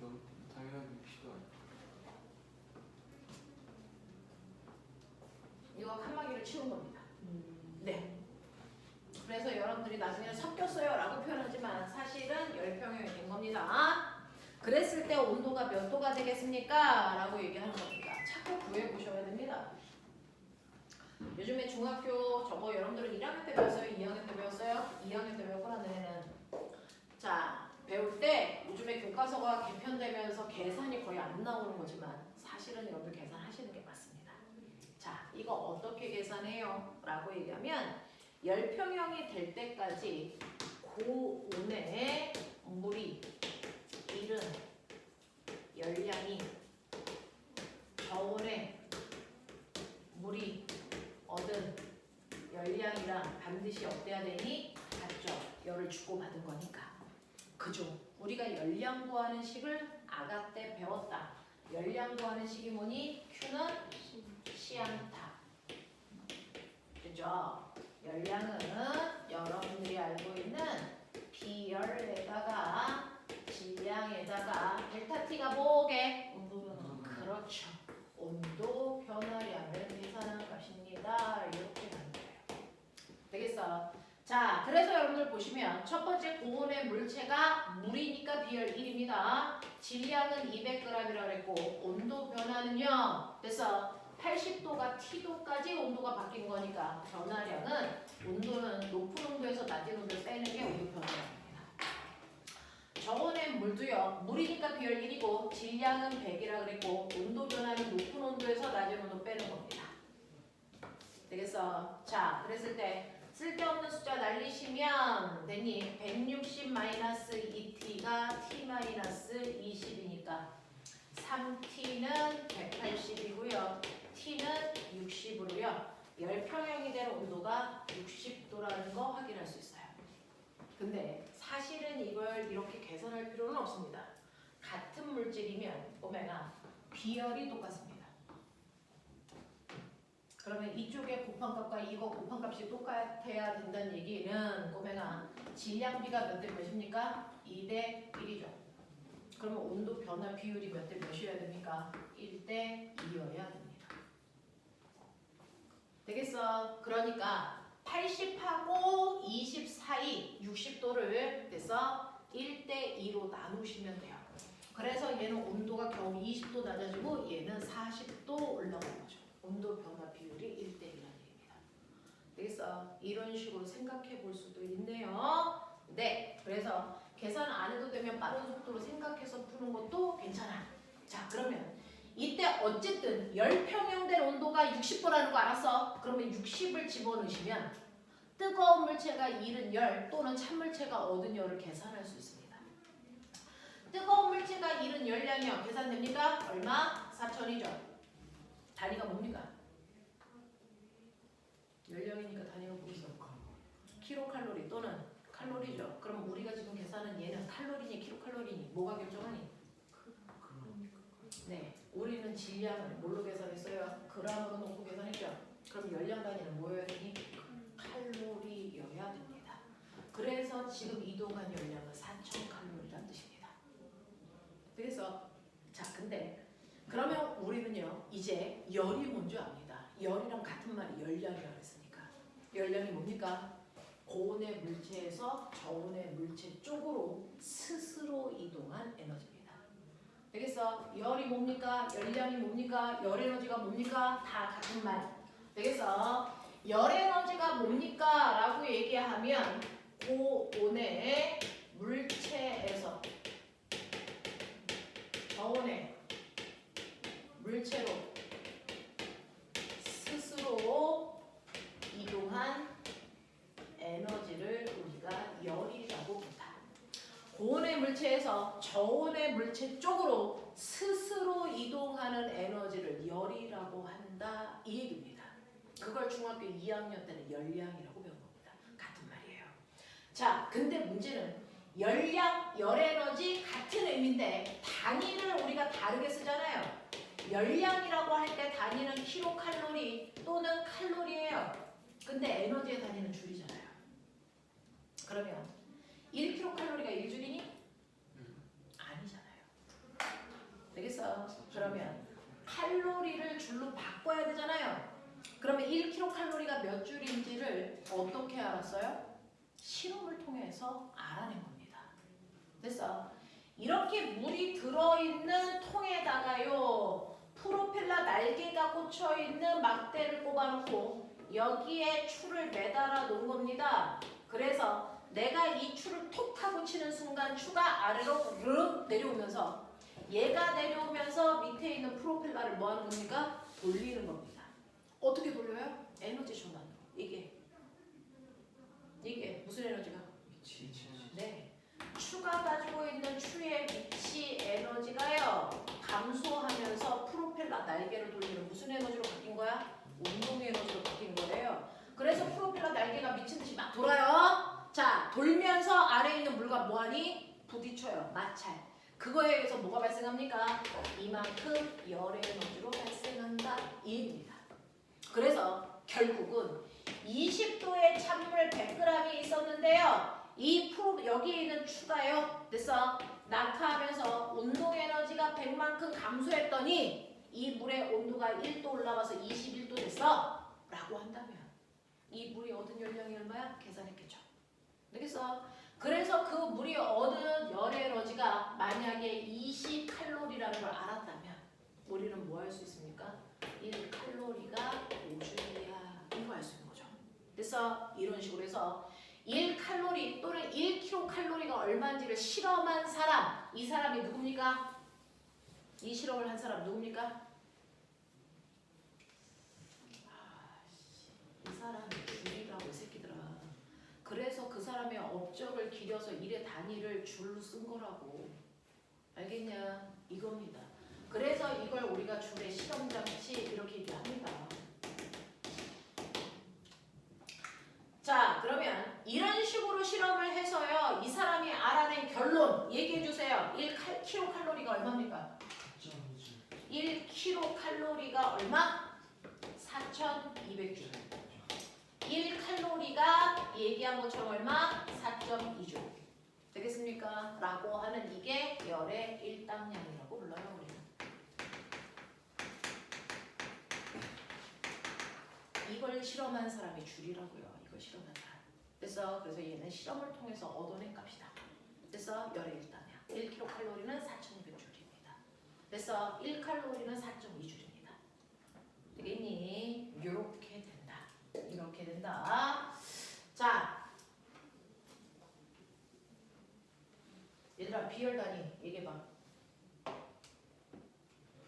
Speaker 2: 너무 당연한 60도 아니야.
Speaker 1: 이거 칸막이를 치운 겁니다. 네. 그래서 여러분들이 나중에 섞였어요 라고 표현하지만 사실은 열평형이 된 겁니다. 그랬을 때 온도가 몇 도가 되겠습니까? 라고 얘기하는 겁니다. 자꾸 구해 보셔야 됩니다. 요즘에 중학교 저거 여러분들은 1학년 때 배웠어요? 2학년 때 배웠어요? 2학년 때 배웠구나 너네는. 자, 배울 때 요즘에 교과서가 개편되면서 계산이 거의 안 나오는 거지만 사실은 여러분들 계산하시는 게 맞습니다. 자, 이거 어떻게 계산해요? 라고 얘기하면 열평형이 될 때까지 고온의 물이 이른 열량이 저온의 물이 얻은 열량이랑 반드시 어때야 되니? 같죠. 열을 주고받은 거니까. 그죠. 우리가 열량 구하는 식을 아가 때 배웠다. 열량 구하는 식이 뭐니? Q는 시안타. 그죠? 열량은 여러분들이 알고 있는 비열에다가 질량에다가 델타 T가 뭐게?
Speaker 3: 온도 변화.
Speaker 1: 그렇죠. 온도 변화량을 계산한 것입니다. 이렇게 가는 거예요. 되겠어? 자, 그래서 여러분들 보시면 첫 번째 고온의 물체가 물이니까 비열 1입니다. 질량은 200g이라고 그랬고 온도 변화는요. 그래서 80도가 T도까지 온도가 바뀐 거니까 변화량은 온도는 높은 온도에서 낮은 온도를 빼는 게 온도 변화량입니다. 저온의 물도요. 물이니까 비열 1이고 질량은 100이라 그랬고 온도 변화는 높은 온도에서 낮은 온도 빼는 겁니다. 되겠어? 자, 그랬을 때 쓸데없는 숫자 날리시면 되니 160-2t가 t-20이니까 3t는 180이고요. t는 60으로요. 열평형이 되는 온도가 60도라는 거 확인할 수 있어요. 근데 사실은 이걸 이렇게 계산할 필요는 없습니다. 같은 물질이면 오메가 비열이 똑같습니다. 그러면 이쪽에 곱한값과 이거 곱한값이 똑같아야 된다는 얘기는 꼬맹아 질량비가 몇 대 몇입니까? 2대 1이죠. 그러면 온도 변화 비율이 몇 대 몇이어야 됩니까? 1대 2여야 됩니다. 되겠어? 그러니까 80하고 20 사이 60도를 그래서 1대 2로 나누시면 돼요. 그래서 얘는 온도가 겨우 20도 낮아지고 얘는 40도 올라가는 거죠. 온도 변화 비율이 1대1이라는 얘기입니다. 되겠어? 이런 식으로 생각해 볼 수도 있네요. 네, 그래서 계산 안 해도 되면 빠른 속도로 생각해서 푸는 것도 괜찮아. 자, 그러면 이때 어쨌든 열평형된 온도가 60도라는 거 알았어? 그러면 60을 집어넣으시면 뜨거운 물체가 잃은 열 또는 찬물체가 얻은 열을 계산할 수 있습니다. 뜨거운 물체가 잃은 열량이요. 계산됩니까? 얼마? 4,000이죠. 단위가 뭡니까? 열량이니까 단위가 뭐겠어? 킬로칼로리 또는 칼로리죠. 그럼 우리가 지금 계산은 얘는 칼로리니 킬로칼로리니 뭐가 결정하니? 네, 우리는 질량을 뭘로 계산했어요? 그람으로 놓고 계산했죠. 그럼 열량 단위는 뭐여야 되니? 칼로리여야 됩니다. 그래서 지금 이동한 열량은 4,000칼로리란 뜻입니다. 그래서 자, 근데 그러면 우리는요 이제 열이 뭔지 압니다. 열이랑 같은 말이 열량이라고 했으니까 열량이 뭡니까? 고온의 물체에서 저온의 물체 쪽으로 스스로 이동한 에너지입니다. 되겠어? 열이 뭡니까? 열량이 뭡니까? 열 에너지가 뭡니까? 다 같은 말. 되겠어? 열 에너지가 뭡니까? 라고 얘기하면 고온의 물체에서 저온의 물체로 스스로 이동한 에너지를 우리가 열이라고 본다. 고온의 물체에서 저온의 물체 쪽으로 스스로 이동하는 에너지를 열이라고 한다. 이 얘기입니다. 그걸 중학교 2학년 때는 열량이라고 배운 겁니다. 같은 말이에요. 자, 근데 문제는 열량, 열에너지 같은 의미인데 단위를 우리가 다르게 쓰잖아요. 열량이라고 할 때 단위는 킬로칼로리 또는 칼로리예요. 근데 에너지의 단위는 줄이잖아요. 그러면 1kcal가 1줄이니? 아니잖아요. 되겠어? 그러면 칼로리를 줄로 바꿔야 되잖아요. 그러면 1kcal가 몇 줄인지를 어떻게 알았어요? 실험을 통해서 알아낸 겁니다. 됐어? 이렇게 물이 들어있는 통에다가요 프로펠러 날개가 꽂혀있는 막대를 꼽아놓고 여기에 추를 매달아 놓은 겁니다. 그래서 내가 이 추를 톡 하고 치는 순간 추가 아래로 르륵 내려오면서 얘가 내려오면서 밑에 있는 프로펠러를 뭐 하는 겁니까? 돌리는 겁니다. 어떻게 돌려요? 에너지 전환으로. 이게 무슨 에너지가? 네. 추가 가지고 있는 추의 위치 에너지가요 감소하면서 프로펠러 날개를 돌리는 무슨 에너지로 바뀐 거야? 운동 에너지로 바뀐 거예요. 그래서 프로펠러 날개가 미친 듯이 막 돌아요. 자, 돌면서 아래에 있는 물과 뭐하니? 부딪혀요. 마찰. 그거에 의해서 뭐가 발생합니까? 이만큼 열의 에너지로 발생한다. 이 얘기입니다. 그래서 결국은 20도의 찬물 100g이 있었는데요. 여기에 있는 추가요. 됐어? 낙하하면서 운동 에너지가 100만큼 감소했더니 이 물의 온도가 1도 올라와서 21도 됐어. 라고 한다면 이 물이 얻은 열량이 얼마야? 계산했겠죠. 되겠어? 그래서 그 물이 얻은 열 에너지가 만약에 20칼로리라는 걸 알았다면 우리는 뭐 할 수 있습니까? 1칼로리가 5줄이야. 이거 알 수 있는 거죠. 그래서 이런 식으로 해서 1칼로리 또는 1kcal가 얼마인지를 실험한 사람, 이 사람이 누굽니까? 이 실험을 한 사람 누굽니까? 이 사람이 줄이라고 이 새끼들아. 그래서 그 사람의 업적을 기려서 일의 단위를 줄로 쓴 거라고. 알겠냐? 이겁니다. 그래서 이걸 우리가 줄의 실험장치 이렇게 얘기합니다. 자, 그러면 이런 식으로 실험을 해서요 이 사람이 알아낸 결론 얘기해 주세요. 1kcal가 얼마입니까? 1kcal가 얼마? 4,200줄. 1칼로리가 얘기한 것처럼 얼마? 4.2줄. 되겠습니까? 라고 하는 이게 열의 일당량이라고 불러요. 우리는. 이걸 실험한 사람이 줄이라고요. 이걸 실험한 사람. 그래서 얘는 실험을 통해서 얻어낸 값이다. 그래서 열의 일당량. 1kcal는 4,200줄입니다. 그래서 1칼로리는 4.2줄입니다. 되겠니? 이렇게 된다. 이렇게 된다. 자, 얘들아 비열 단위 얘기해봐.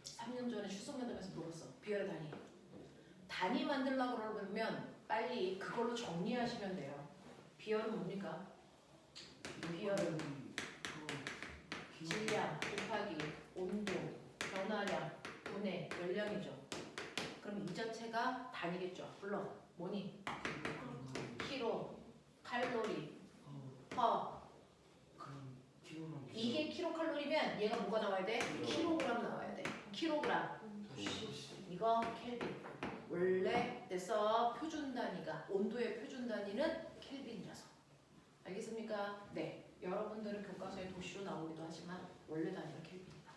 Speaker 1: 3년 전에 출석면담에서 물어봤어. 비열 단위. 단위 만들려고 그러면 빨리 그걸로 정리하시면 돼요. 비열은 뭡니까? 비열은 질량 곱하기 온도, 변화량, 분해, 연령이죠. 그럼 이 자체가 단위겠죠. 물론 뭐니? 킬로, 칼로리, 퍼.
Speaker 2: 그럼 킬로랑
Speaker 1: 이게 킬로칼로리면 얘가 뭐가 나와야 돼? 킬로그램 나와야 돼. 킬로그램. 이거 켈빈. 원래 됐어. 표준 단위가 온도의 표준 단위는 켈빈이라서. 알겠습니까? 네. 여러분들은 교과서에 도시로 나오기도 하지만 원래 단위가 켈빈이다.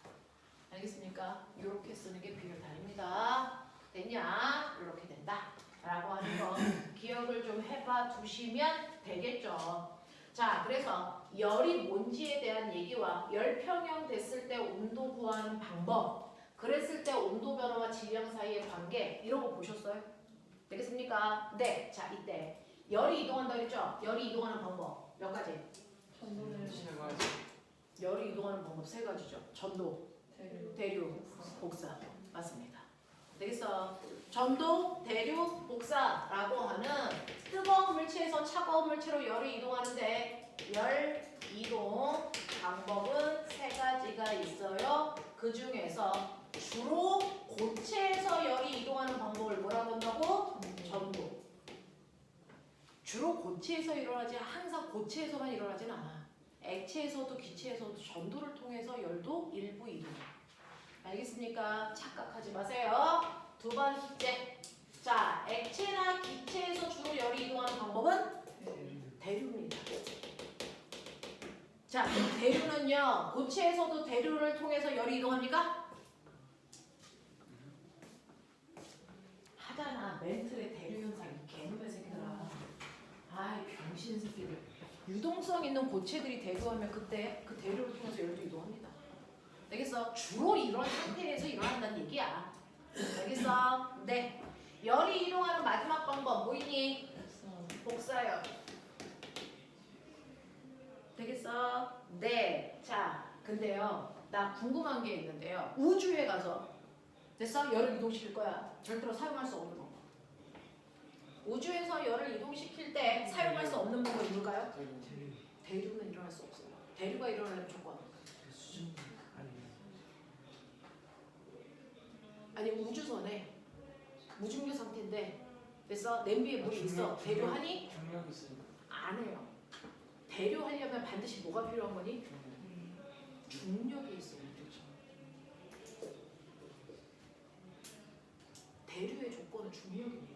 Speaker 1: 알겠습니까? 이렇게 쓰는 게 비율 단위입니다. 됐냐? 이렇게 된다. 라고 하는 거 기억을 좀 해봐 두시면 되겠죠. 자, 그래서 열이 뭔지에 대한 얘기와 열 평형 됐을 때 온도 구하는 방법, 그랬을 때 온도 변화와 질량 사이의 관계 이런 거 보셨어요? 되겠습니까? 네. 자, 이때 열이 이동한다 그랬죠? 열이 이동하는 방법 몇 가지?
Speaker 3: 전도를
Speaker 1: 열이 이동하는 방법 세 가지죠. 전도, 대류, 복사. 맞습니다. 되겠어? 전도, 대류, 복사라고 하는 뜨거운 물체에서 차가운 물체로 열이 이동하는데 열 이동 방법은 세 가지가 있어요. 그 중에서 주로 고체에서 열이 이동하는 방법을 뭐라고 한다고? 전도. 주로 고체에서 일어나지 항상 고체에서만 일어나진 않아. 액체에서도 기체에서도 전도를 통해서 열도 일부 이동해. 알겠습니까? 착각하지 마세요. 두 번째. 자, 액체나 기체에서 주로 열이 이동하는 방법은 대류입니다. 자, 대류는요. 고체에서도 대류를 통해서 열이 이동합니까? 하잖아. 멘틀의 대류 현상. 개놈의 새끼들아. 아이 병신 새끼들. 유동성 있는 고체들이 대류하면 그때 그 대류를 통해서 열도 이동합니다. 알겠어? 주로 이런 상태에서 일어난다는 얘기야. 알겠어? 네. 열이 이동하는 마지막 방법 뭐이니? 복사열. 되겠어? 네. 자, 근데요. 나 궁금한 게 있는데요. 우주에 가서 됐어? 열을 이동시킬 거야. 절대로 사용할 수 없는 방법. 우주에서 열을 이동시킬 때 사용할 수 없는 방법이 뭘까요? 대류는 일어날 수 없어요. 대류가 일어나는 조건. 아니 우주선에 무중력 상태인데 됐어? 냄비에 물이 있어. 대류하니?
Speaker 2: 중력이 있으니까.
Speaker 1: 안 해요. 대류하려면 반드시 뭐가 필요한 거니? 중력이 있어요. 대류의 조건은 중력입니다.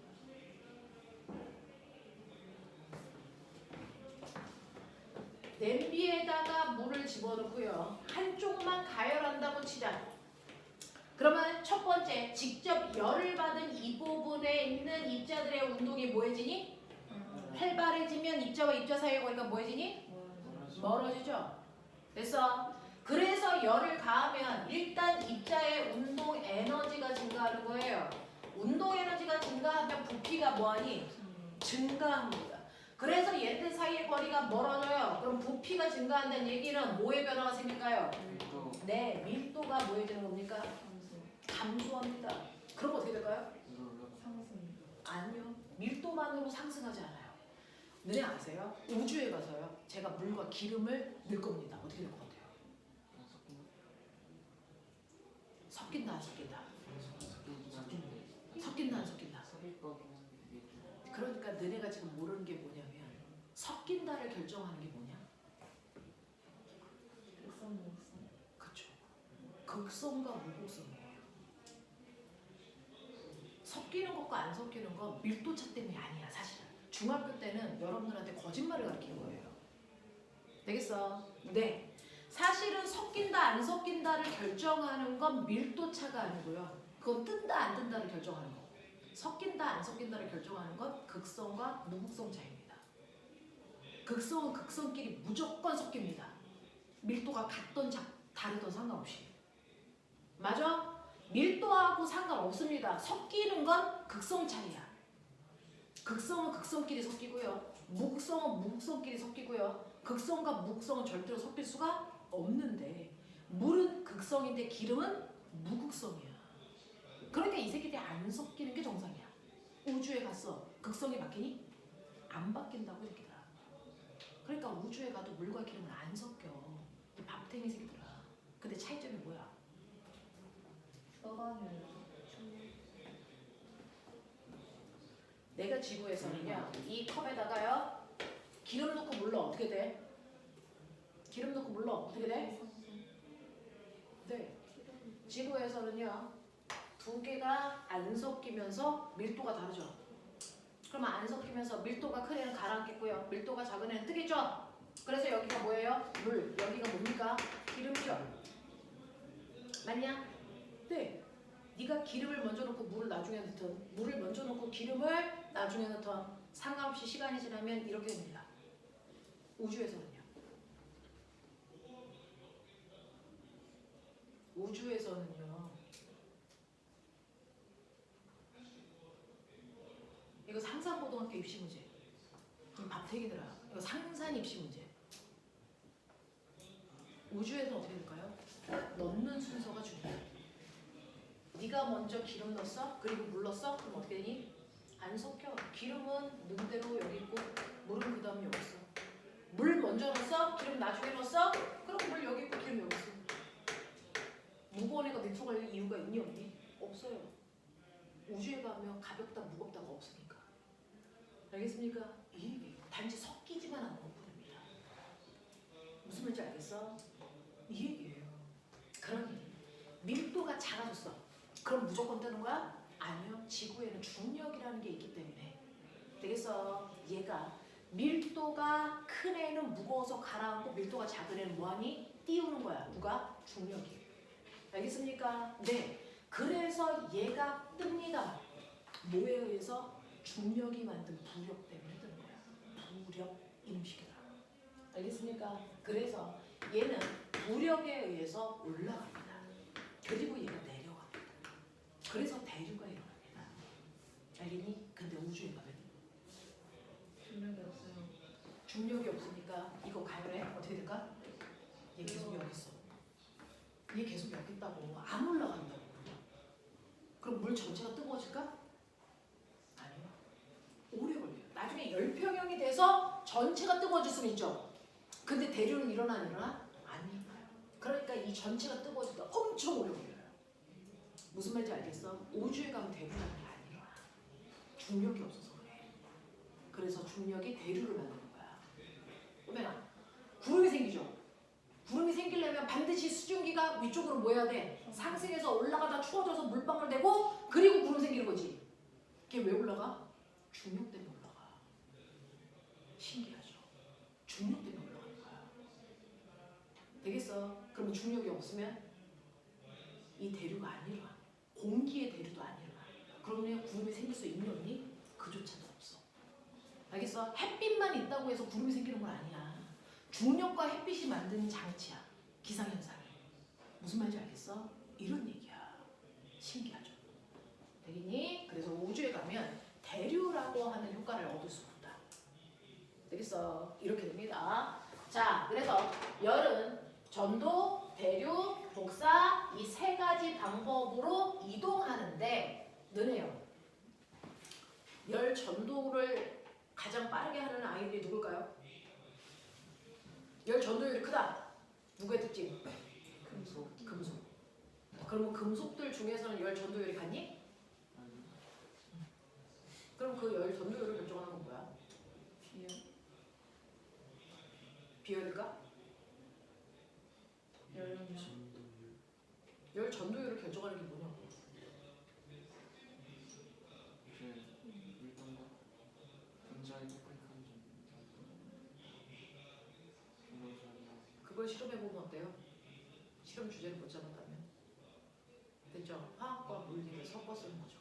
Speaker 1: 냄비에다가 물을 집어넣고요. 한쪽만 가열한다고 치자. 그러면 첫 번째, 직접 열을 받은 이 부분에 있는 입자들의 운동이 뭐해지니? 활발해지면 입자와 입자 사이의 거리가 뭐해지니? 멀어지죠? 됐어? 그래서 열을 가하면 일단 입자의 운동 에너지가 증가하는 거예요. 운동 에너지가 증가하면 부피가 뭐하니? 증가합니다. 그래서 얘들 사이의 거리가 멀어져요. 그럼 부피가 증가한다는 얘기는 뭐의 변화가 생길까요?
Speaker 2: 밀도.
Speaker 1: 네, 밀도가 뭐해지는 겁니까? 감소합니다. 그럼 어떻게 될까요? 아니요. 밀도만으로 상승하지 않아요. 너네 아세요? 우주에 가서요. 제가 물과 기름을 넣을 겁니다. 어떻게 될 것 같아요? 섞인다 안 섞인다? 섞인다 안 섞인다? 그러니까 너네가 지금 모르는 게 뭐냐면 섞인다를 결정하는 게 뭐냐? 그쵸. 극성과 무극성이에요. 섞이는 것과 안 섞이는 건 밀도차 때문이 아니야 사실은. 중학교 때는 여러분들한테 거짓말을 가르치는 거예요. 되겠어? 네. 사실은 섞인다 안 섞인다를 결정하는 건 밀도차가 아니고요. 그건 뜬다 안 뜬다를 결정하는 거. 섞인다 안 섞인다를 결정하는 건 극성과 무극성 차이입니다. 극성은 극성끼리 무조건 섞입니다. 밀도가 같던 다르던 상관없이. 맞아? 밀도하고 상관없습니다. 섞이는 건 극성 차이야. 극성은 극성끼리 섞이고요. 무극성은 무극성끼리 섞이고요. 극성과 무극성은 절대로 섞일 수가 없는데 물은 극성인데 기름은 무극성이야. 그러니까 이 새끼들이 안 섞이는 게 정상이야. 우주에 갔어. 극성이 바뀌니? 안 바뀐다고 이 새끼들아. 그러니까 우주에 가도 물과 기름은 안 섞여. 이 밥탱이 새끼들아. 근데 차이점이 뭐야?
Speaker 3: 써가면
Speaker 1: 내가 지구에서는요 이 컵에다가요 기름 넣고 물러 어떻게 돼? 기름 넣고 물러 어떻게 돼? 네. 지구에서는요 두 개가 안 섞이면서 밀도가 다르죠. 그러면 안 섞이면서 밀도가 큰 애는 가라앉겠고요. 밀도가 작은 애는 뜨겠죠. 그래서 여기가 뭐예요? 물. 여기가 뭡니까? 기름이죠. 맞냐? 네. 네가 기름을 먼저 넣고 물을 나중에 넣든 물을 먼저 넣고 기름을 나중에 넣든 상관없이 시간이 지나면 이렇게 됩니다. 우주에서는요. 우주에서는요. 이거 상산고등학교 입시 문제. 밥태기들아. 이거 상산 입시 문제. 우주에서 어떻게 될까요? 넣는 순서가 중요해. 네가 먼저 기름 넣었어? 그리고 물 넣었어? 그럼 어떻게 되니? 안 섞여. 기름은 넣은 대로 여기 있고 물은 그 다음 여기 있어. 물 먼저 넣었어? 기름 나중에 넣었어? 그럼 물 여기 있고 기름 여기 있어. 무거운 애가 밑으로 갈 이유가 있니 없니? 없어요. 우주에 가면 가볍다 무겁다가 없으니까. 알겠습니까? 이 얘기. 단지 섞이지만 않는 것뿐입니다. 무슨 말인지 알겠어? 이 얘기예요. 그러니 밀도가 작아졌어. 그럼 무조건 뜨는 거야? 아니요. 지구에는 중력이라는 게 있기 때문에. 되겠어? 얘가 밀도가 큰 애는 무거워서 가라앉고 밀도가 작은 애는 뭐하니? 띄우는 거야. 누가? 중력이. 알겠습니까? 네. 그래서 얘가 뜹니다. 뭐에 의해서? 중력이 만든 부력 때문에 뜨는 거야. 부력 이놈식이다. 알겠습니까? 그래서 얘는 부력에 의해서 올라갑니다. 그리고 얘가 내려갑니다. 그래서 대류가 일어납니다. 알겠니? 근데 우주에 가면
Speaker 3: 중력이 없어요.
Speaker 1: 중력이 없으니까 이거 가열해? 어떻게 될까? 얘 계속 여기 있어. 얘 계속 여기 있다고. 안 올라간다고. 그럼 물 전체가 뜨거워질까? 아니요. 오래 걸려요. 나중에 열평형이 돼서 전체가 뜨거워질 수는 있죠. 근데 대류는 일어나? 안 일어나? 안 일어나요. 그러니까 이 전체가 뜨거워질 때 엄청 오래 걸려요. 무슨 말인지 알겠어? 우주에 가면 대류라는 게 안 일어나. 중력이 없어서 그래. 그래서 중력이 대류를 만드는 거야. 그러면 구름이 생기죠. 구름이 생기려면 반드시 수증기가 위쪽으로 모여야 돼. 상승해서 올라가다 추워져서 물방울 되고 그리고 구름 생기는 거지. 그게 왜 올라가? 중력 때문에 올라가. 신기하죠? 중력 때문에 올라가는 거야. 되겠어? 그러면 중력이 없으면 이 대류가 안 일어나. 공기의 대류도 안 일어나. 그러면 구름이 생길 수 있니 없니? 그조차도 없어. 알겠어? 햇빛만 있다고 해서 구름이 생기는 건 아니야. 중력과 햇빛이 만드는 장치야. 기상현상이. 무슨 말인지 알겠어? 이런 얘기야. 신기하죠? 되겠니? 그래서 우주에 가면 대류라고 하는 효과를 얻을 수 있다. 되겠어? 이렇게 됩니다. 자, 그래서 열은 전도, 대류, 복사 이 세 가지 방법으로 이동하는데 너네요. 열 전도를 가장 빠르게 하는 아이들이 누굴까요? 열 전도율이 크다. 누구의 특징?
Speaker 3: 금속.
Speaker 1: 금속. 그러면 금속들 중에서는 열 전도율이 같니? 그럼 그 열 전도율을 결정하는 건 뭐야?
Speaker 3: 비열.
Speaker 1: 비열일까?
Speaker 3: 열이요.
Speaker 1: 열 전도율을 결정하는 게 뭐냐고.
Speaker 2: 밀도가 굉장히 똑똑한
Speaker 1: 그걸 실험해보면 어때요? 실험 주제를 못 잡았다면? 됐죠? 화학과 물리를 섞어 쓰는 거죠.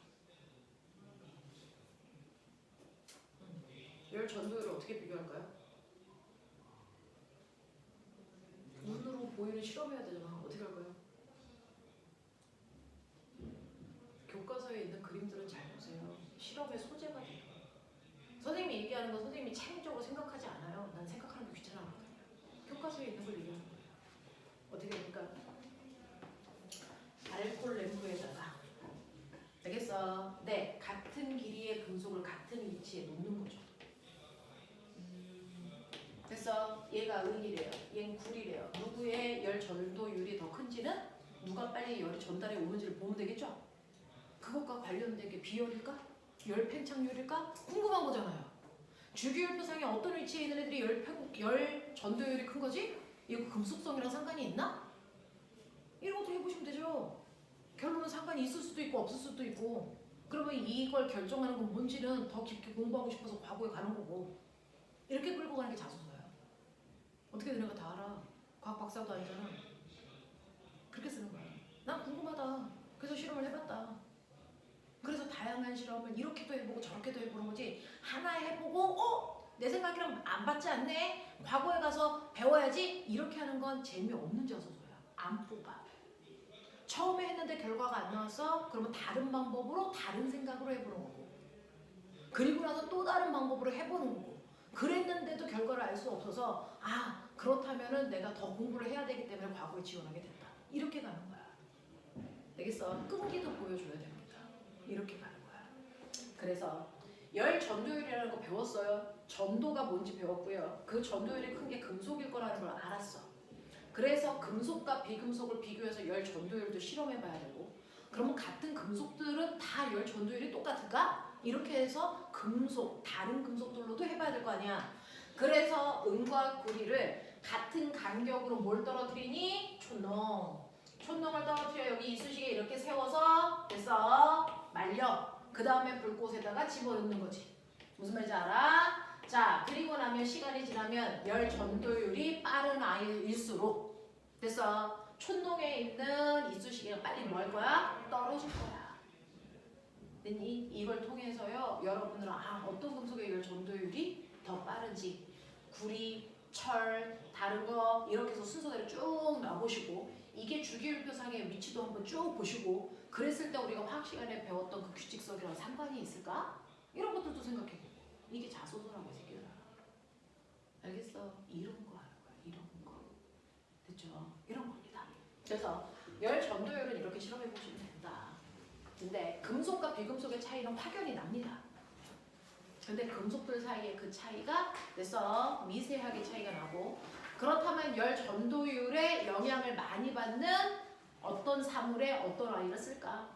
Speaker 1: 열 전도율을 어떻게 비교할까요? 눈으로 보이는 실험해야 되잖아. 어떻게 할까요? 교과서에 있는 그림들은 잘 보세요. 실험의 소재가 돼요. 선생님이 얘기하는 거 선생님이 창의적으로 생각하지 않아요. 난 생각하는 게 귀찮아하거든요. 교과서에 있는 걸 얘기하는 거예요. 어떻게 됩니까? 알코올 램프에다가 알겠어? 네, 같은 길이의 금속을 같은 위치에 놓는 거죠. 됐어? 얘가 은이래요. 얘는 굴이래요. 누구의 열 전도율이 더 큰지는 누가 빨리 열이 전달해 오는지를 보면 되겠죠? 그것과 관련된 게 비열일까? 열 팽창률일까? 궁금한 거잖아요. 주기율표상에 어떤 위치에 있는 애들이 열 전도율이 큰 거지? 이거 금속성이랑 상관이 있나? 이런 것도 해보시면 되죠. 결론은 상관이 있을 수도 있고 없을 수도 있고. 그러면 이걸 결정하는 건 뭔지는 더 깊게 공부하고 싶어서 과거에 가는 거고. 이렇게 끌고 가는 게 자소서예요. 어떻게 되는 거 다 알아. 과학 박사도 아니잖아. 그렇게 쓰는 거야. 난 궁금하다. 그래서 실험을 해봤다. 그래서 다양한 실험을 이렇게도 해보고 저렇게도 해보는 거지. 하나 해보고 내 생각이랑 안 맞지 않네. 과거에 가서 배워야지. 이렇게 하는 건 재미없는 자소서야. 안 뽑아. 처음에 했는데 결과가 안 나왔어? 그러면 다른 방법으로 다른 생각으로 해보는 거고. 그리고 나서 또 다른 방법으로 해보는 거고. 그랬는데도 결과를 알 수 없어서 그렇다면은 내가 더 공부를 해야 되기 때문에 과거에 지원하게 됐다. 이렇게 가는 거야. 알겠어? 끈기도 보여줘야 됩니다. 이렇게 가는 거야. 그래서 열 전도율이라는 거 배웠어요. 전도가 뭔지 배웠고요. 그 전도율이 큰 게 금속일 거라는 걸 알았어. 그래서 금속과 비금속을 비교해서 열 전도율도 실험해 봐야 되고, 그러면 같은 금속들은 다 열 전도율이 똑같을까? 이렇게 해서 금속, 다른 금속들로도 해봐야 될 거 아니야. 그래서 은과 구리를 같은 간격으로 뭘 떨어뜨리니? 촌농. 촌농을 떨어뜨려 여기 이쑤시개 이렇게 세워서 됐어. 말려. 그 다음에 불꽃에다가 집어넣는 거지. 무슨 말인지 알아? 자, 그리고 나면 시간이 지나면 열 전도율이 빠른 아이일수록 됐어. 촌농에 있는 이쑤시개가 빨리 뭐 할 거야? 떨어질 거야. 이걸 통해서요, 여러분들은 어떤 금속의 열 전도율이 더 빠른지, 구리, 철, 다른 거 이렇게 해서 순서대로 쭉 놔보시고, 이게 주기율표상의 위치도 한번 쭉 보시고, 그랬을 때 우리가 화학 시간에 배웠던 그 규칙성이랑 상관이 있을까? 이런 것들도 생각해보고. 이게 자소서라고 이 새끼들아. 알겠어? 이런 거 하는 거야. 이런 거. 됐죠? 이런 겁니다. 그래서 열 전도율은 이렇게 실험해보시면 된다. 근데 금속과 비금속의 차이는 확연히 납니다. 근데 금속들 사이에 그 차이가 됐어. 미세하게 차이가 나고, 그렇다면 열 전도율에 영향을 많이 받는 어떤 사물에 어떤 아이를 쓸까?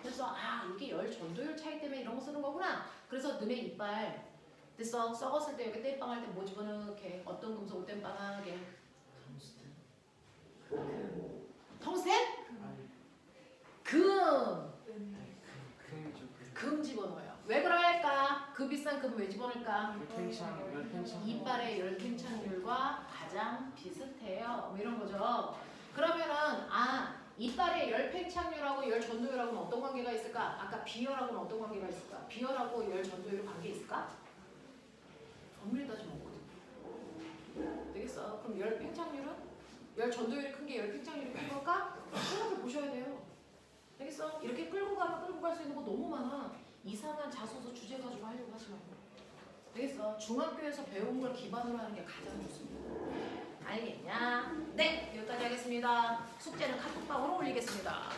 Speaker 1: 그래서 이게 열 전도율 차이 때문에 이런 거 쓰는 거구나. 그래서 너네 이빨 됐어. 썩었을 때 여기 땜빵할 때 뭐 집어넣게? 어떤 금속을 땜빵하게? 텅스텐? 금! 금 집어넣어요. 왜 그럴까? 그 비싼 금 왜 집어넣을까? 이빨의 열 팽창률과 가장 비슷해요. 뭐 이런 거죠. 그러면은 이빨의 열 팽창률하고 열 전도율하고는 어떤 관계가 있을까? 아까 비열하고는 어떤 관계가 있을까? 비열하고 열 전도율 관계 있을까? 엄밀히 따지면 없거든. 되겠어? 그럼 열 팽창률은? 열 전도율이 큰 게 열 팽창률이 큰 걸까? 생각해 보셔야 돼요. 알겠어? 이렇게 끌고 가면 끌고 갈 수 있는 거 너무 많아. 이상한 자소서 주제 가지고 하려고 하지 말고. 알겠어? 중학교에서 배운 걸 기반으로 하는 게 가장 좋습니다. 알겠냐? 네, 여기까지 하겠습니다. 숙제는 카톡방으로 올리겠습니다.